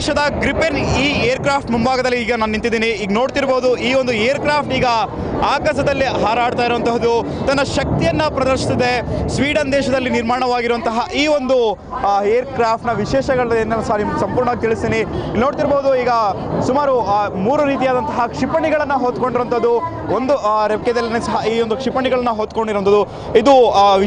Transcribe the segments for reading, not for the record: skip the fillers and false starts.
ದೇಶದ ಗ್ರಿಪೆನ್ ಈ ಏರ್ಕ್ರಾಫ್ಟ್ ಮುಂಭಾಗದಲ್ಲಿ ಈಗ ನಾನು ನಿಂತಿದ್ದೀನಿ. ಈಗ ನೋಡ್ತಿರ್ಬೋದು, ಈ ಒಂದು ಏರ್ಕ್ರಾಫ್ಟ್ ಈಗ ಆಕಾಶದಲ್ಲಿ ಹಾರಾಡ್ತಾ ಇರುವಂತಹದ್ದು ತನ್ನ ಶಕ್ತಿಯನ್ನು ಪ್ರದರ್ಶಿಸಿದೆ. ಸ್ವೀಡನ್ ದೇಶದಲ್ಲಿ ನಿರ್ಮಾಣವಾಗಿರುವಂತಹ ಈ ಒಂದು ಏರ್ಕ್ರಾಫ್ಟ್ನ ವಿಶೇಷಗಳನ್ನ ಸಹ ನಿಮ್ಗೆ ಸಂಪೂರ್ಣವಾಗಿ ತಿಳಿಸ್ತೀನಿ. ನೋಡ್ತಿರ್ಬೋದು, ಈಗ ಸುಮಾರು 3 ರೀತಿಯಾದಂತಹ ಕ್ಷಿಪಣಿಗಳನ್ನು ಹೊತ್ಕೊಂಡಿರುವಂಥದ್ದು, ಒಂದು ರೆಕ್ಕೆದಲ್ಲಿ ಸಹ ಈ ಒಂದು ಕ್ಷಿಪಣಿಗಳನ್ನ ಹೊತ್ಕೊಂಡಿರುವಂಥದ್ದು. ಇದು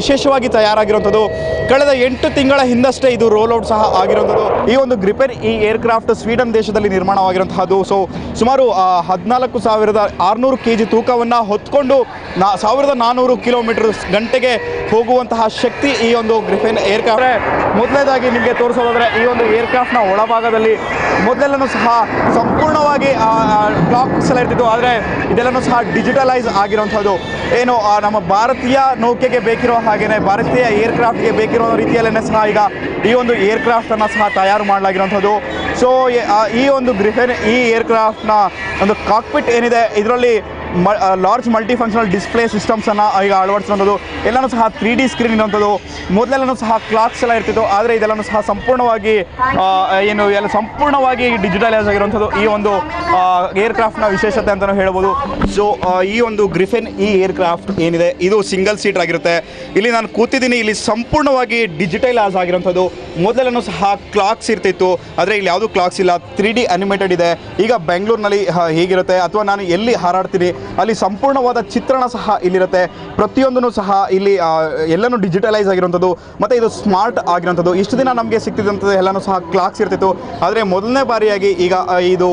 ವಿಶೇಷವಾಗಿ ತಯಾರಾಗಿರುವಂಥದ್ದು. ಕಳೆದ 8 ತಿಂಗಳ ಹಿಂದಷ್ಟೇ ಇದು ರೋಲ್ ಔಟ್ ಸಹ ಆಗಿರುವಂಥದ್ದು. ಈ ಒಂದು ಗ್ರಿಪೆನ್ ಈ ಏರ್ಕ್ರಾಫ್ಟ್ ಸ್ವೀಡನ್ ದೇಶದಲ್ಲಿ ನಿರ್ಮಾಣವಾಗಿರುವಂತಹದ್ದು. ಸೊ ಸುಮಾರು 14,600 kg ತೂಕವನ್ನು ಹೊತ್ಕೊಂಡು 1,400 ಕಿಲೋಮೀಟರ್ ಗಂಟೆಗೆ ಹೋಗುವಂತಹ ಶಕ್ತಿ ಈ ಒಂದು ಗ್ರಿಪೆನ್ ಏರ್ಕ್ರಾಫ್ಟ್. ಮೊದಲನೇದಾಗಿ ನಿಮಗೆ ತೋರಿಸೋದಾದರೆ, ಈ ಒಂದು ಏರ್ಕ್ರಾಫ್ಟ್ನ ಒಳಭಾಗದಲ್ಲಿ ಮೊದಲೆಲ್ಲನೂ ಸಹ ಸಂಪೂರ್ಣವಾಗಿ ಕ್ಲಾಕ್ಸ್ ಎಲ್ಲ ಇರ್ತಿತ್ತು, ಆದರೆ ಇದೆಲ್ಲನೂ ಸಹ ಡಿಜಿಟಲೈಸ್ ಆಗಿರುವಂಥದ್ದು. ಏನು ನಮ್ಮ ಭಾರತೀಯ ನೌಕೆಗೆ ಬೇಕಿರೋ ಹಾಗೆಯೇ ಭಾರತೀಯ ಏರ್ಕ್ರಾಫ್ಟ್ಗೆ ಬೇಕಿರೋ ರೀತಿಯಲ್ಲೇ ಸಹ ಈಗ ಈ ಒಂದು ಏರ್ಕ್ರಾಫ್ಟನ್ನು ಸಹ ತಯಾರು ಮಾಡಲಾಗಿರುವಂಥದ್ದು. ಸೊ ಈ ಒಂದು ಗ್ರಿಫೆನ್ ಈ ಏರ್ಕ್ರಾಫ್ಟ್ನ ಒಂದು ಕಾಕ್ಪಿಟ್ ಏನಿದೆ, ಇದರಲ್ಲಿ ಲಾರ್ಜ್ ಮಲ್ಟಿ ಫಂಕ್ಷನಲ್ ಡಿಸ್ಪ್ಲೇ ಸಿಸ್ಟಮ್ಸನ್ನು ಈಗ ಅಳವಡಿಸುವಂಥದ್ದು. ಎಲ್ಲನೂ ಸಹ 3D ಸ್ಕ್ರೀನ್ ಇರುವಂಥದ್ದು. ಮೊದಲೆಲ್ಲನೂ ಸಹ ಕ್ಲಾಕ್ಸ್ ಎಲ್ಲ ಇರ್ತಿತ್ತು, ಆದರೆ ಇದೆಲ್ಲನೂ ಸಹ ಸಂಪೂರ್ಣವಾಗಿ ಸಂಪೂರ್ಣವಾಗಿ ಡಿಜಿಟಲೈಸ್ ಆಗಿರುವಂಥದ್ದು ಈ ಒಂದು ಏರ್ಕ್ರಾಫ್ಟ್ನ ವಿಶೇಷತೆ ಅಂತಲೂ ಹೇಳ್ಬೋದು. ಸೊ ಈ ಒಂದು ಗ್ರಿಫೆನ್ ಈ ಏರ್ಕ್ರಾಫ್ಟ್ ಏನಿದೆ, ಇದು ಸಿಂಗಲ್ ಸೀಟರ್ ಆಗಿರುತ್ತೆ. ಇಲ್ಲಿ ನಾನು ಕೂತಿದ್ದೀನಿ, ಇಲ್ಲಿ ಸಂಪೂರ್ಣವಾಗಿ ಡಿಜಿಟಲೈಸ್ ಆಗಿರುವಂಥದ್ದು. ಮೊದಲೆಲ್ಲನೂ ಸಹ ಕ್ಲಾಕ್ಸ್ ಇರ್ತಿತ್ತು, ಆದರೆ ಇಲ್ಲಿ ಯಾವುದೂ ಕ್ಲಾಕ್ಸ್ ಇಲ್ಲ, 3D ಅನಿಮೇಟೆಡ್ ಇದೆ. ಈಗ ಬೆಂಗಳೂರಿನಲ್ಲಿ ಹೇಗಿರುತ್ತೆ ಅಥವಾ ನಾನು ಎಲ್ಲಿ ಹಾರಾಡ್ತೀನಿ ಅಲ್ಲಿ ಸಂಪೂರ್ಣವಾದ ಚಿತ್ರಣ ಸಹ ಇಲ್ಲಿರುತ್ತೆ. ಪ್ರತಿಯೊಂದೂ ಸಹ ಇಲ್ಲಿ ಎಲ್ಲನೂ ಡಿಜಿಟಲೈಸ್ ಆಗಿರುವಂಥದ್ದು, ಮತ್ತು ಇದು ಸ್ಮಾರ್ಟ್ ಆಗಿರುವಂಥದ್ದು. ಇಷ್ಟು ದಿನ ನಮಗೆ ಸಿಗ್ತಿದ್ದಂಥದ್ದು ಎಲ್ಲನೂ ಸಹ ಕ್ಲಾಕ್ಸ್ ಇರ್ತಿತ್ತು, ಆದರೆ ಮೊದಲನೇ ಬಾರಿಯಾಗಿ ಈಗ ಇದು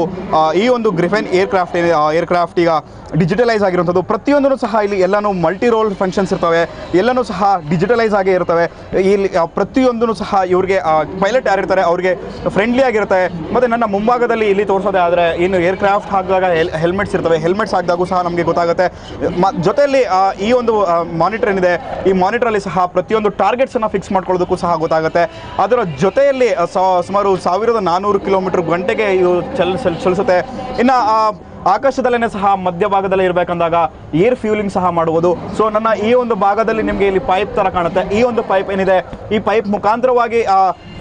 ಈ ಒಂದು ಗ್ರಿಫೆನ್ ಏರ್ಕ್ರಾಫ್ಟ್ ಈಗ ಡಿಜಿಟಲೈಸ್ ಆಗಿರುವಂಥದ್ದು. ಪ್ರತಿಯೊಂದೂ ಸಹ ಇಲ್ಲಿ ಎಲ್ಲನೂ ಮಲ್ಟಿ ರೋಲ್ ಫಂಕ್ಷನ್ಸ್ ಇರ್ತವೆ, ಎಲ್ಲನೂ ಸಹ ಡಿಜಿಟಲೈಸ್ ಆಗೇ ಇರ್ತವೆ. ಇಲ್ಲಿ ಪ್ರತಿಯೊಂದೂ ಸಹ ಇವ್ರಿಗೆ ಪೈಲಟ್ ಯಾರಿರ್ತಾರೆ ಅವ್ರಿಗೆ ಫ್ರೆಂಡ್ಲಿ ಆಗಿರುತ್ತೆ. ಮತ್ತು ನನ್ನ ಮುಂಭಾಗದಲ್ಲಿ ಇಲ್ಲಿ ತೋರಿಸೋದೇ ಆದರೆ, ಇನ್ನು ಏರ್ಕ್ರಾಫ್ಟ್ ಹಾಕಿದಾಗ ಹೆಲ್ಮೆಟ್ಸ್ ಇರ್ತವೆ, ಹೆಲ್ಮೆಟ್ಸ್ ಹಾಕಿದಾಗೂ ಸಹ ನಮಗೆ ಗೊತ್ತಾಗುತ್ತೆ. ಜೊತೆಯಲ್ಲಿ ಈ ಒಂದು ಮಾನಿಟರ್ ಏನಿದೆ, ಈ ಮಾನಿಟರಲ್ಲಿ ಸಹ ಪ್ರತಿಯೊಂದು ಟಾರ್ಗೆಟ್ಸನ್ನು ಫಿಕ್ಸ್ ಮಾಡ್ಕೊಳ್ಳೋದಕ್ಕೂ ಸಹ ಗೊತ್ತಾಗುತ್ತೆ. ಅದರ ಜೊತೆಯಲ್ಲಿ ಸುಮಾರು 1,400 ಕಿಲೋಮೀಟರ್ ಗಂಟೆಗೆ ಇದು ಚಲಿಸುತ್ತೆ. ಇನ್ನು ಆಕಾಶದಲ್ಲೇ ಸಹ ಮಧ್ಯಭಾಗದಲ್ಲಿ ಇರಬೇಕಂದಾಗ ಏರ್ ಫ್ಯೂಲಿಂಗ್ ಸಹ ಮಾಡ್ಬೋದು. ಸೊ ನನ್ನ ಈ ಒಂದು ಭಾಗದಲ್ಲಿ ನಿಮಗೆ ಇಲ್ಲಿ ಪೈಪ್ ಥರ ಕಾಣುತ್ತೆ. ಈ ಒಂದು ಪೈಪ್ ಏನಿದೆ, ಈ ಪೈಪ್ ಮುಖಾಂತರವಾಗಿ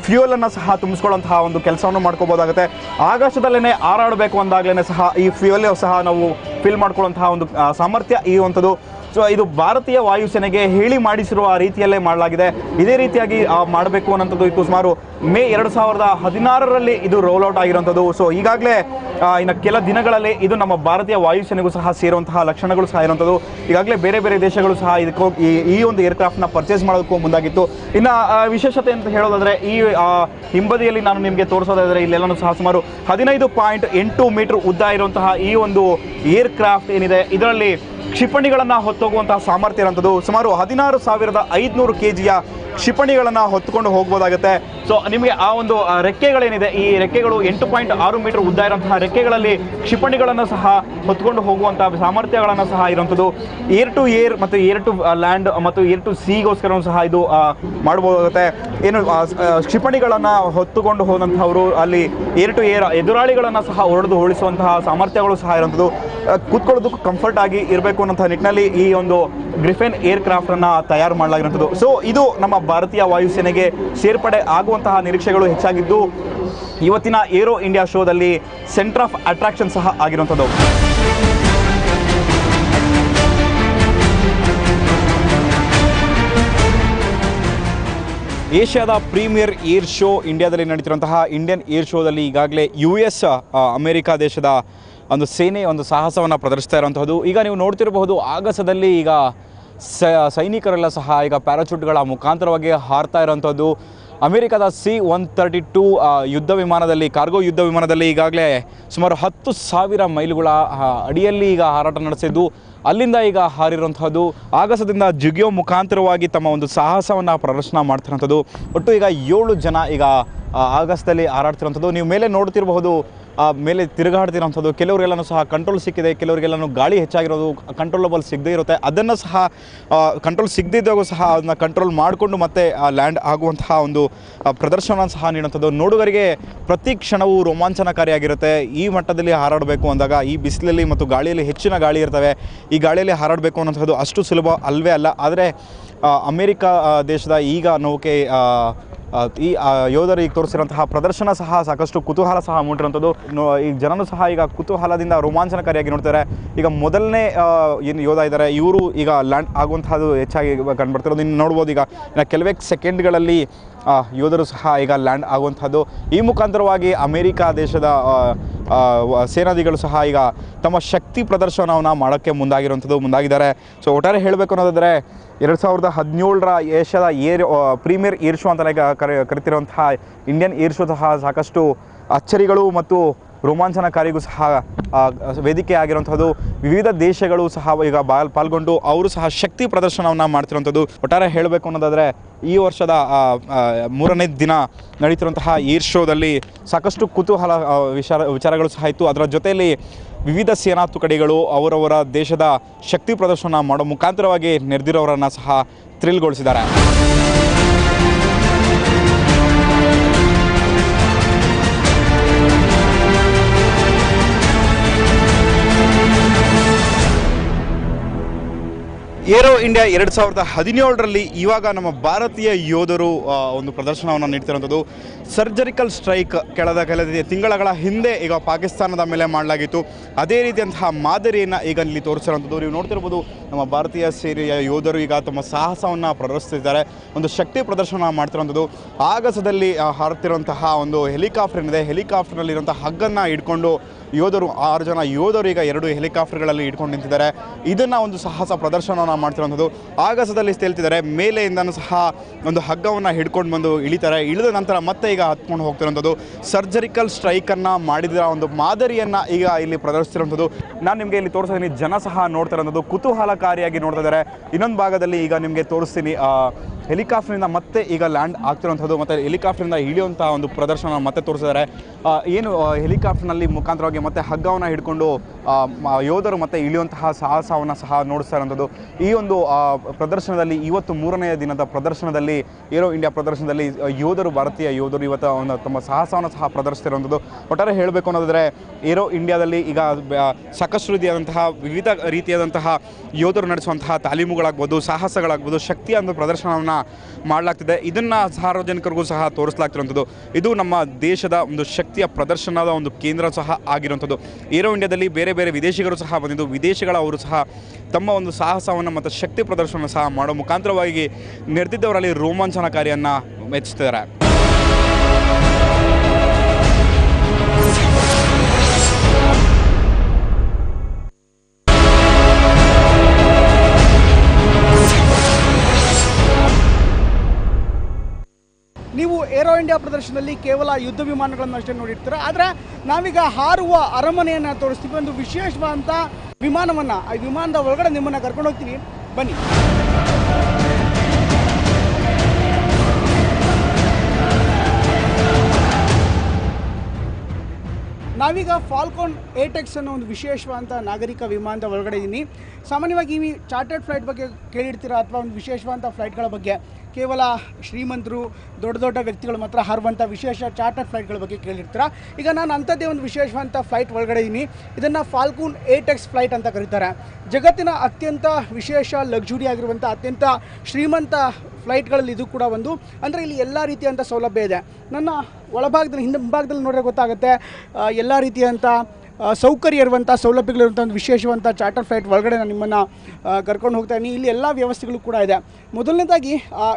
ಫ್ಯೂಯಲನ್ನು ಸಹ ತುಂಬಿಸ್ಕೊಳ್ಳುವಂತಹ ಒಂದು ಕೆಲಸವನ್ನು ಮಾಡ್ಕೋಬೋದಾಗುತ್ತೆ. ಆಕಾಶದಲ್ಲೇ ಹಾರಾಡಬೇಕು ಅಂದಾಗಲೇ ಸಹ ಈ ಫ್ಯೂಯಲ್ ಸಹ ನಾವು ಫಿಲ್ ಮಾಡ್ಕೊಳ್ಳುವಂತಹ ಒಂದು ಸಾಮರ್ಥ್ಯ ಇರುವಂಥದ್ದು. ಸೊ ಇದು ಭಾರತೀಯ ವಾಯುಸೇನೆಗೆ ಹೇಳಿ ಮಾಡಿಸಿರುವ ರೀತಿಯಲ್ಲೇ ಮಾಡಲಾಗಿದೆ. ಇದೇ ರೀತಿಯಾಗಿ ಮಾಡಬೇಕು ಅನ್ನೋಂಥದ್ದು ಇತ್ತು. ಸುಮಾರು ಮೇ 2016ರಲ್ಲಿ ಇದು ರೋಲ್ ಔಟ್ ಆಗಿರುವಂಥದ್ದು. ಸೊ ಈಗಾಗಲೇ ಇನ್ನು ಕೆಲ ದಿನಗಳಲ್ಲಿ ಇದು ನಮ್ಮ ಭಾರತೀಯ ವಾಯುಸೇನೆಗೂ ಸಹ ಸೇರುವಂತಹ ಲಕ್ಷಣಗಳು ಸಹ ಇರುವಂಥದ್ದು. ಈಗಾಗಲೇ ಬೇರೆ ಬೇರೆ ದೇಶಗಳು ಸಹ ಈ ಒಂದು ಏರ್ಕ್ರಾಫ್ಟ್ನ ಪರ್ಚೇಸ್ ಮಾಡೋದಕ್ಕೂ ಮುಂದಾಗಿತ್ತು. ಇನ್ನು ವಿಶೇಷತೆ ಅಂತ ಹೇಳೋದಾದರೆ, ಈ ಹಿಂಬದಿಯಲ್ಲಿ ನಾನು ನಿಮಗೆ ತೋರಿಸೋದಾದರೆ, ಇಲ್ಲೆಲ್ಲನೂ ಸಹ ಸುಮಾರು 15.8 ಮೀಟರ್ ಉದ್ದ ಇರುವಂತಹ ಈ ಒಂದು ಏರ್ಕ್ರಾಫ್ಟ್ ಏನಿದೆ, ಇದರಲ್ಲಿ ಕ್ಷಿಪಣಿಗಳನ್ನು ಹೊತ್ತೋಗುವಂತಹ ಸಾಮರ್ಥ್ಯ ಇರುವಂಥದ್ದು. ಸುಮಾರು 16,500 kgಯ ಕ್ಷಿಪಣಿಗಳನ್ನು ಹೊತ್ತುಕೊಂಡು ಹೋಗ್ಬೋದಾಗುತ್ತೆ. ಸೊ ನಿಮಗೆ ಆ ಒಂದು ರೆಕ್ಕೆಗಳೇನಿದೆ, ಈ ರೆಕ್ಕೆಗಳು 8.6 ಮೀಟರ್ ಉದ್ದ ಇರುವಂತಹ ರೆಕ್ಕೆಗಳಲ್ಲಿ ಕ್ಷಿಪಣಿಗಳನ್ನು ಸಹ ಹೊತ್ಕೊಂಡು ಹೋಗುವಂತಹ ಸಾಮರ್ಥ್ಯಗಳನ್ನು ಸಹ ಇರುವಂಥದ್ದು. ಏರ್ ಟು ಏರ್ ಮತ್ತು ಏರ್ ಟು ಲ್ಯಾಂಡ್ ಮತ್ತು ಏರ್ ಟು ಸಿಗೋಸ್ಕರ ಸಹ ಇದು ಮಾಡ್ಬೋದಾಗುತ್ತೆ. ಏನು ಕ್ಷಿಪಣಿಗಳನ್ನು ಹೊತ್ತುಕೊಂಡು ಹೋದಂಥವರು ಅಲ್ಲಿ ಏರ್ ಟು ಏರ್ ಎದುರಾಳಿಗಳನ್ನು ಸಹ ಹೊಡೆದು ಉಳಿಸುವಂತಹ ಸಾಮರ್ಥ್ಯಗಳು ಸಹ ಇರುವಂಥದ್ದು. ಕೂತ್ಕೊಳ್ಳೋದಕ್ಕೂ ಕಂಫರ್ಟ್ ಆಗಿ ಇರಬೇಕು ಅನ್ನೋಂಥ ನಿಟ್ಟಿನಲ್ಲಿ ಈ ಒಂದು ಗ್ರಿಫೆನ್ ಏರ್ಕ್ರಾಫ್ಟನ್ನು ತಯಾರು ಮಾಡಲಾಗಿರುವಂಥದ್ದು. ಸೊ ಇದು ನಮ್ಮ ಭಾರತೀಯ ವಾಯುಸೇನೆಗೆ ಸೇರ್ಪಡೆ ಆಗುವಂತಹ ನಿರೀಕ್ಷೆಗಳು ಹೆಚ್ಚಾಗಿದ್ದು, ಇವತ್ತಿನ ಏರೋ ಇಂಡಿಯಾ ಶೋದಲ್ಲಿ ಸೆಂಟರ್ ಆಫ್ ಅಟ್ರಾಕ್ಷನ್ ಸಹ ಆಗಿರುವಂಥದ್ದು. ಏಷ್ಯಾದ ಪ್ರೀಮಿಯರ್ ಏರ್ ಶೋ ಇಂಡಿಯಾದಲ್ಲಿ ನಡೀತಿರುವಂತಹ ಇಂಡಿಯನ್ ಏರ್ ಶೋದಲ್ಲಿ ಈಗಾಗಲೇ US ಅಮೆರಿಕಾ ದೇಶದ ಒಂದು ಸೇನೆ ಒಂದು ಸಾಹಸವನ್ನು ಪ್ರದರ್ಶಿಸ್ತಾ ಇರುವಂಥದ್ದು. ಈಗ ನೀವು ನೋಡ್ತಿರಬಹುದು, ಆಗಸದಲ್ಲಿ ಈಗ ಸೈನಿಕರೆಲ್ಲ ಸಹ ಈಗ ಪ್ಯಾರಾಚೂಟ್ಗಳ ಮುಖಾಂತರವಾಗಿ ಹಾರ್ತಾ ಇರೋವಂಥದ್ದು. ಅಮೆರಿಕದ C-132 ಯುದ್ಧ ವಿಮಾನದಲ್ಲಿ, ಕಾರ್ಗೋ ಯುದ್ಧ ವಿಮಾನದಲ್ಲಿ ಈಗಾಗಲೇ ಸುಮಾರು 10,000 ಮೈಲುಗಳ ಅಡಿಯಲ್ಲಿ ಈಗ ಹಾರಾಟ ನಡೆಸಿದ್ದು, ಅಲ್ಲಿಂದ ಈಗ ಹಾರಿರುವಂಥದ್ದು. ಆಗಸದಿಂದ ಜಿಗಿಯೋ ಮುಖಾಂತರವಾಗಿ ತಮ್ಮ ಒಂದು ಸಾಹಸವನ್ನು ಪ್ರದರ್ಶನ ಮಾಡ್ತಿರೋಂಥದ್ದು. ಒಟ್ಟು ಈಗ 7 ಜನ ಈಗ ಆಗಸದಲ್ಲಿ ಹಾರಾಡ್ತಿರೋಂಥದ್ದು. ನೀವು ಮೇಲೆ ನೋಡ್ತಿರಬಹುದು, ಮೇಲೆ ತಿರುಗಾಡ್ತಿರೋಂಥದ್ದು. ಕೆಲವರಿಗೆಲ್ಲನೂ ಸಹ ಕಂಟ್ರೋಲ್ ಸಿಕ್ಕಿದೆ, ಕೆಲವರಿಗೆಲ್ಲನೂ ಗಾಳಿ ಹೆಚ್ಚಾಗಿರೋದು ಕಂಟ್ರೋಲಬಲ್ ಸಿಗದೇ ಇರುತ್ತೆ. ಅದನ್ನು ಸಹ ಕಂಟ್ರೋಲ್ ಸಿಗದಿದ್ದಾಗೂ ಸಹ ಅದನ್ನು ಕಂಟ್ರೋಲ್ ಮಾಡಿಕೊಂಡು ಮತ್ತೆ ಲ್ಯಾಂಡ್ ಆಗುವಂತಹ ಒಂದು ಪ್ರದರ್ಶನ ಸಹ ನೀಡುವಂಥದ್ದು. ನೋಡುಗರಿಗೆ ಪ್ರತಿ ಕ್ಷಣವೂ ರೋಮಾಂಚನಕಾರಿಯಾಗಿರುತ್ತೆ. ಈ ಮಟ್ಟದಲ್ಲಿ ಹಾರಾಡಬೇಕು ಅಂದಾಗ ಈ ಬಿಸಿಲಲ್ಲಿ ಮತ್ತು ಗಾಳಿಯಲ್ಲಿ ಹೆಚ್ಚಿನ ಗಾಳಿ ಇರ್ತವೆ. ಈ ಗಾಳಿಯಲ್ಲಿ ಹಾರಾಡಬೇಕು ಅನ್ನೋಂಥದ್ದು ಅಷ್ಟು ಸುಲಭ ಅಲ್ವೇ ಅಲ್ಲ. ಆದರೆ ಅಮೇರಿಕಾ ದೇಶದ ಈಗ ನೌಕೆ ಈ ಯೋಧರು ಈಗ ತೋರಿಸಿರುವಂತಹ ಪ್ರದರ್ಶನ ಸಹ ಸಾಕಷ್ಟು ಕುತೂಹಲ ಸಹ ಮೂಡಿರುವಂಥದ್ದು. ಈಗ ಜನರು ಸಹ ಈಗ ಕುತೂಹಲದಿಂದ ರೋಮಾಂಚನಕಾರಿಯಾಗಿ ನೋಡ್ತಾರೆ. ಈಗ ಮೊದಲನೇ ಏನು ಯೋಧ ಇದ್ದಾರೆ ಇವರು ಈಗ ಲ್ಯಾಂಡ್ ಆಗುವಂತಹದ್ದು ಹೆಚ್ಚಾಗಿ ಕಂಡುಬರ್ತಿರೋದು. ಇನ್ನು ನೋಡ್ಬೋದು ಈಗ ಕೆಲವೇ ಸೆಕೆಂಡ್ಗಳಲ್ಲಿ ಯೋಧರು ಸಹ ಈಗ ಲ್ಯಾಂಡ್ ಆಗುವಂಥದ್ದು. ಈ ಮುಖಾಂತರವಾಗಿ ಅಮೇರಿಕಾ ದೇಶದ ಸೇನಾಧಿಗಳು ಸಹ ಈಗ ತಮ್ಮ ಶಕ್ತಿ ಪ್ರದರ್ಶನವನ್ನು ಮಾಡೋಕ್ಕೆ ಮುಂದಾಗಿದ್ದಾರೆ. ಸೊ ಒಟ್ಟಾರೆ ಹೇಳಬೇಕು ಅನ್ನೋದಾದರೆ 2017ರ ಏಷ್ಯಾದ ಪ್ರೀಮಿಯರ್ ಏರ್ ಶೋ ಅಂತಲೇ ಕರಿತಿರುವಂತಹ ಇಂಡಿಯನ್ ಏರ್ ಶೋ ಸಹ ಸಾಕಷ್ಟು ಅಚ್ಚರಿಗಳು ಮತ್ತು ರೋಮಾಂಚನಕಾರಿಗೂ ಸಹ ವೇದಿಕೆ ಆಗಿರುವಂಥದ್ದು. ವಿವಿಧ ದೇಶಗಳು ಸಹ ಈಗ ಪಾಲ್ಗೊಂಡು ಅವರು ಸಹ ಶಕ್ತಿ ಪ್ರದರ್ಶನವನ್ನು ಮಾಡ್ತಿರುವಂಥದ್ದು. ಒಟ್ಟಾರೆ ಹೇಳಬೇಕು ಅನ್ನೋದಾದರೆ ಈ ವರ್ಷದ 3ನೇ ದಿನ ನಡೀತಿರುವಂತಹ ಏರ್ ಶೋದಲ್ಲಿ ಸಾಕಷ್ಟು ಕುತೂಹಲ ವಿಚಾರಗಳು ಸಹ ಇತ್ತು. ಅದರ ಜೊತೆಯಲ್ಲಿ ವಿವಿಧ ಸೇನಾ ತುಕಡಿಗಳು ಅವರವರ ದೇಶದ ಶಕ್ತಿ ಪ್ರದರ್ಶನ ಮಾಡೋ ಮುಖಾಂತರವಾಗಿ ನೆರೆದಿರೋರನ್ನು ಸಹ ಥ್ರಿಲ್ಗೊಳಿಸಿದ್ದಾರೆ. ಏರೋ ಇಂಡಿಯಾ 2017ರಲ್ಲಿ ಇವಾಗ ನಮ್ಮ ಭಾರತೀಯ ಯೋಧರು ಒಂದು ಪ್ರದರ್ಶನವನ್ನು ನೀಡ್ತಿರುವಂಥದ್ದು. ಸರ್ಜರಿಕಲ್ ಸ್ಟ್ರೈಕ್ ಕೆಲ ತಿಂಗಳ ಹಿಂದೆ ಈಗ ಪಾಕಿಸ್ತಾನದ ಮೇಲೆ ಮಾಡಲಾಗಿತ್ತು. ಅದೇ ರೀತಿಯಂತಹ ಮಾದರಿಯನ್ನು ಈಗ ಇಲ್ಲಿ ತೋರಿಸಿರುವಂಥದ್ದು. ನೀವು ನೋಡ್ತಿರ್ಬೋದು ನಮ್ಮ ಭಾರತೀಯ ಸೇನೆಯ ಯೋಧರು ಈಗ ತಮ್ಮ ಸಾಹಸವನ್ನು ಪ್ರದರ್ಶಿಸ್ತಿದ್ದಾರೆ. ಒಂದು ಶಕ್ತಿ ಪ್ರದರ್ಶನ ಮಾಡ್ತಿರುವಂಥದ್ದು. ಆಗಸದಲ್ಲಿ ಹಾರುತ್ತಿರುವಂತಹ ಒಂದು ಹೆಲಿಕಾಪ್ಟರ್ ಏನಿದೆ, ಹೆಲಿಕಾಪ್ಟರ್ನಲ್ಲಿರುವಂಥ ಹಗ್ಗನ್ನು ಹಿಡ್ಕೊಂಡು ಯೋಧರು 6 ಜನ ಯೋಧರು ಈಗ 2 ಹೆಲಿಕಾಪ್ಟರ್ಗಳಲ್ಲಿ ಇಟ್ಕೊಂಡು ನಿಂತಿದ್ದಾರೆ. ಇದನ್ನು ಒಂದು ಸಾಹಸ ಪ್ರದರ್ಶನವನ್ನು ಮಾಡ್ತಿರುವಂಥದ್ದು. ಆಗಸದಲ್ಲಿ ತೇಲ್ತಿದ್ದಾರೆ, ಮೇಲೆಯಿಂದನೂ ಸಹ ಒಂದು ಹಗ್ಗವನ್ನು ಹಿಡ್ಕೊಂಡು ಬಂದು ಇಳಿತಾರೆ. ಇಳಿದ ನಂತರ ಮತ್ತೆ ಈಗ ಹತ್ಕೊಂಡು ಹೋಗ್ತಿರುವಂಥದ್ದು. ಸರ್ಜರಿಕಲ್ ಸ್ಟ್ರೈಕನ್ನು ಮಾಡಿದ ಒಂದು ಮಾದರಿಯನ್ನು ಈಗ ಇಲ್ಲಿ ಪ್ರದರ್ಶಿಸಿರುವಂಥದ್ದು. ನಾನು ನಿಮಗೆ ಇಲ್ಲಿ ತೋರಿಸ್ತೀನಿ, ಜನ ಸಹ ನೋಡ್ತಾ ಇರೋಂಥದ್ದು ಕುತೂಹಲಕಾರಿಯಾಗಿ ನೋಡ್ತಾ ಇದ್ದಾರೆ. ಇನ್ನೊಂದು ಭಾಗದಲ್ಲಿ ಈಗ ನಿಮಗೆ ತೋರಿಸ್ತೀನಿ, ಹೆಲಿಕಾಪ್ಟರ್ನಿಂದ ಮತ್ತೆ ಈಗ ಲ್ಯಾಂಡ್ ಆಗ್ತಿರುವಂಥದ್ದು ಮತ್ತು ಹೆಲಿಕಾಪ್ಟರ್ನಿಂದ ಇಳಿಯುವಂಥ ಒಂದು ಪ್ರದರ್ಶನ ಮತ್ತೆ ತೋರಿಸಿದ್ದಾರೆ. ಏನು ಹೆಲಿಕಾಪ್ಟರ್ನಲ್ಲಿ ಮುಖಾಂತರವಾಗಿ ಮತ್ತೆ ಹಗ್ಗವನ್ನು ಹಿಡ್ಕೊಂಡು ಯೋಧರು ಮತ್ತೆ ಇಳಿಯುವಂತಹ ಸಾಹಸವನ್ನು ಸಹ ನೋಡಿಸ್ತಾ ಇರುವಂಥದ್ದು. ಈ ಒಂದು ಪ್ರದರ್ಶನದಲ್ಲಿ ಇವತ್ತು 3ನೇ ದಿನದ ಪ್ರದರ್ಶನದಲ್ಲಿ ಏರೋ ಇಂಡಿಯಾ ಪ್ರದರ್ಶನದಲ್ಲಿ ಭಾರತೀಯ ಯೋಧರು ಇವತ್ತು ಒಂದು ತಮ್ಮ ಸಾಹಸವನ್ನು ಸಹ ಪ್ರದರ್ಶಿಸಿರುವಂಥದ್ದು. ಒಟ್ಟಾರೆ ಹೇಳಬೇಕು ಅನ್ನೋದಾದರೆ ಏರೋ ಇಂಡಿಯಾದಲ್ಲಿ ಈಗ ಸಾಕಷ್ಟು ವಿವಿಧ ರೀತಿಯಾದಂತಹ ಯೋಧರು ನಡೆಸುವಂತಹ ತಾಲೀಮುಗಳಾಗ್ಬೋದು, ಸಾಹಸಗಳಾಗ್ಬೋದು, ಶಕ್ತಿಯ ಒಂದು ಪ್ರದರ್ಶನವನ್ನು ಮಾಡಲಾಗ್ತಿದೆ. ಇದನ್ನು ಸಾರ್ವಜನಿಕರಿಗೂ ಸಹ ತೋರಿಸಲಾಗ್ತಿರುವಂಥದ್ದು. ಇದು ನಮ್ಮ ದೇಶದ ಒಂದು ಶಕ್ತಿಯ ಪ್ರದರ್ಶನದ ಒಂದು ಕೇಂದ್ರ ಸಹ ಆಗಿರುವಂಥದ್ದು. ಏರೋ ಇಂಡಿಯಾದಲ್ಲಿ ಬೇರೆ ಬೇರೆ ವಿದೇಶಿಗರು ಸಹ ಬಂದಿದ್ದು, ವಿದೇಶಿಗಳು ಸಹ ತಮ್ಮ ಒಂದು ಸಾಹಸವನ್ನು ಮತ್ತು ಶಕ್ತಿ ಪ್ರದರ್ಶನ ಸಹ ಮಾಡೋ ಮುಖಾಂತರವಾಗಿ ನೆರೆದಿದ್ದವರಲ್ಲಿ ರೋಮಾಂಚನಕಾರಿಯನ್ನು ಮೆಚ್ಚಿದ್ದಾರೆ. ನೀವು ಏರೋ ಇಂಡಿಯಾ ಪ್ರದರ್ಶನದಲ್ಲಿ ಕೇವಲ ಯುದ್ಧ ವಿಮಾನಗಳನ್ನು ಅಷ್ಟೇ ನೋಡಿರ್ತೀರ, ಆದರೆ ನಾವೀಗ ಹಾರುವ ಅರಮನೆಯನ್ನು ತೋರಿಸ್ತೀವಿ. ಒಂದು ವಿಶೇಷವಾದಂಥ ವಿಮಾನವನ್ನು, ಆ ವಿಮಾನದ ಒಳಗಡೆ ನಿಮ್ಮನ್ನು ಕರ್ಕೊಂಡು ಹೋಗ್ತೀನಿ, ಬನ್ನಿ. ನಾವೀಗ ಫಾಲ್ಕೋನ್ 8X ಅನ್ನೋ ಒಂದು ವಿಶೇಷವಾದಂಥ ನಾಗರಿಕ ವಿಮಾನದ ಒಳಗಡೆ ಇದ್ದೀನಿ. ಸಾಮಾನ್ಯವಾಗಿ ಈ ಚಾರ್ಟರ್ಡ್ ಫ್ಲೈಟ್ ಬಗ್ಗೆ ಕೇಳಿರ್ತೀರ, ಅಥವಾ ಒಂದು ವಿಶೇಷವಾದಂಥ ಫ್ಲೈಟ್ಗಳ ಬಗ್ಗೆ ಕೇವಲ ಶ್ರೀಮಂತರು, ದೊಡ್ಡ ದೊಡ್ಡ ವ್ಯಕ್ತಿಗಳು ಮಾತ್ರ ಹಾರುವಂಥ ವಿಶೇಷ ಚಾರ್ಟರ್ಡ್ ಫ್ಲೈಟ್ಗಳ ಬಗ್ಗೆ ಕೇಳಿರ್ತೀರ. ಈಗ ನಾನು ಅಂಥದ್ದೇ ಒಂದು ವಿಶೇಷವಾದಂಥ ಫ್ಲೈಟ್ ಒಳಗಡೆ ಇದ್ದೀನಿ. ಇದನ್ನು ಫಾಲ್ಕೋನ್ 8X ಫ್ಲೈಟ್ ಅಂತ ಕರೀತಾರೆ. ಜಗತ್ತಿನ ಅತ್ಯಂತ ವಿಶೇಷ ಲಕ್ಸುರಿ ಆಗಿರುವಂಥ ಅತ್ಯಂತ ಶ್ರೀಮಂತ ಫ್ಲೈಟ್ಗಳಲ್ಲಿ ಇದು ಕೂಡ ಒಂದು. ಅಂದರೆ ಇಲ್ಲಿ ಎಲ್ಲ ರೀತಿಯಂಥ ಸೌಲಭ್ಯ ಇದೆ. ನನ್ನ ಒಳಭಾಗದಲ್ಲಿ ಹಿಂಭಾಗದಲ್ಲಿ ನೋಡಿದ್ರೆ ಗೊತ್ತಾಗುತ್ತೆ, ಎಲ್ಲ ರೀತಿಯಂಥ ಸೌಕರ್ಯ ಇರುವಂಥ ಸೌಲಭ್ಯಗಳಿರುವಂಥ ಒಂದು ವಿಶೇಷವಂಥ ಚಾರ್ಟರ್ ಫ್ಲೈಟ್ ಒಳಗಡೆ ನಾನು ನಿಮ್ಮನ್ನು ಕರ್ಕೊಂಡು ಹೋಗ್ತಾ ಇದ್ದೀನಿ. ಇಲ್ಲಿ ಎಲ್ಲ ವ್ಯವಸ್ಥೆಗಳು ಕೂಡ ಇದೆ. ಮೊದಲನೇದಾಗಿ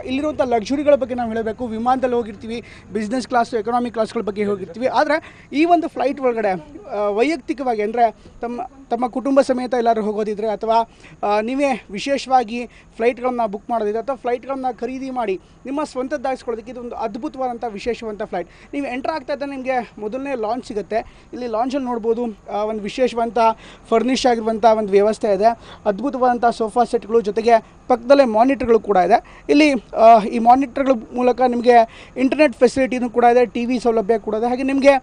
ಇಲ್ಲಿರುವಂಥ ಲಕ್ಸುರಿಗಳ ಬಗ್ಗೆ ನಾವು ಹೇಳಬೇಕು. ವಿಮಾನದಲ್ಲಿ ಹೋಗಿರ್ತೀವಿ, ಬಿಸ್ನೆಸ್ ಕ್ಲಾಸು, ಎಕನಾಮಿಕ್ ಕ್ಲಾಸ್ಗಳ ಬಗ್ಗೆ ಹೋಗಿರ್ತೀವಿ. ಆದರೆ ಈ ಒಂದು ಫ್ಲೈಟ್ ಒಳಗಡೆ ವೈಯಕ್ತಿಕವಾಗಿ, ಅಂದರೆ ತಮ್ಮ ಕುಟುಂಬ ಸಮೇತ ಎಲ್ಲರೂ ಹೋಗೋದಿದ್ರೆ, ಅಥವಾ ನೀವೇ ವಿಶೇಷವಾಗಿ ಫ್ಲೈಟ್ಗಳನ್ನು ಬುಕ್ ಮಾಡೋದಿದ್ರೆ, ಅಥವಾ ಫ್ಲೈಟ್ಗಳನ್ನು ಖರೀದಿ ಮಾಡಿ ನಿಮ್ಮ ಸ್ವಂತದ್ದಾಗಿಸ್ಕೊಳ್ಳೋದಕ್ಕೆ ಇದೊಂದು ಅದ್ಭುತವಾದಂಥ ವಿಶೇಷವಂಥ ಫ್ಲೈಟ್. ನೀವು ಎಂಟ್ರ್ ಆಗ್ತಾ ಇದ್ದರೆ ನಿಮಗೆ ಮೊದಲನೇ ಲಾಂಚ್ ಸಿಗುತ್ತೆ. ಇಲ್ಲಿ ಲಾಂಚಲ್ಲಿ ನೋಡ್ಬೋದು ಒಂದು ವಿಶೇಷವಂಥ ಫರ್ನಿಷ್ ಆಗಿರುವಂಥ ಒಂದು ವ್ಯವಸ್ಥೆ ಇದೆ. ಅದ್ಭುತವಾದಂಥ ಸೋಫಾ ಸೆಟ್ಗಳು, ಜೊತೆಗೆ ಪಕ್ಕದಲ್ಲೇ ಮಾನಿಟರ್ಗಳು ಕೂಡ ಇದೆ. ಇಲ್ಲಿ ಈ ಮಾನಿಟರ್ಗಳ ಮೂಲಕ ನಿಮಗೆ ಇಂಟರ್ನೆಟ್ ಫೆಸಿಲಿಟಿನೂ ಕೂಡ ಇದೆ, ಟಿ ವಿ ಸೌಲಭ್ಯ ಕೂಡ ಇದೆ. ಹಾಗೆ ನಿಮಗೆ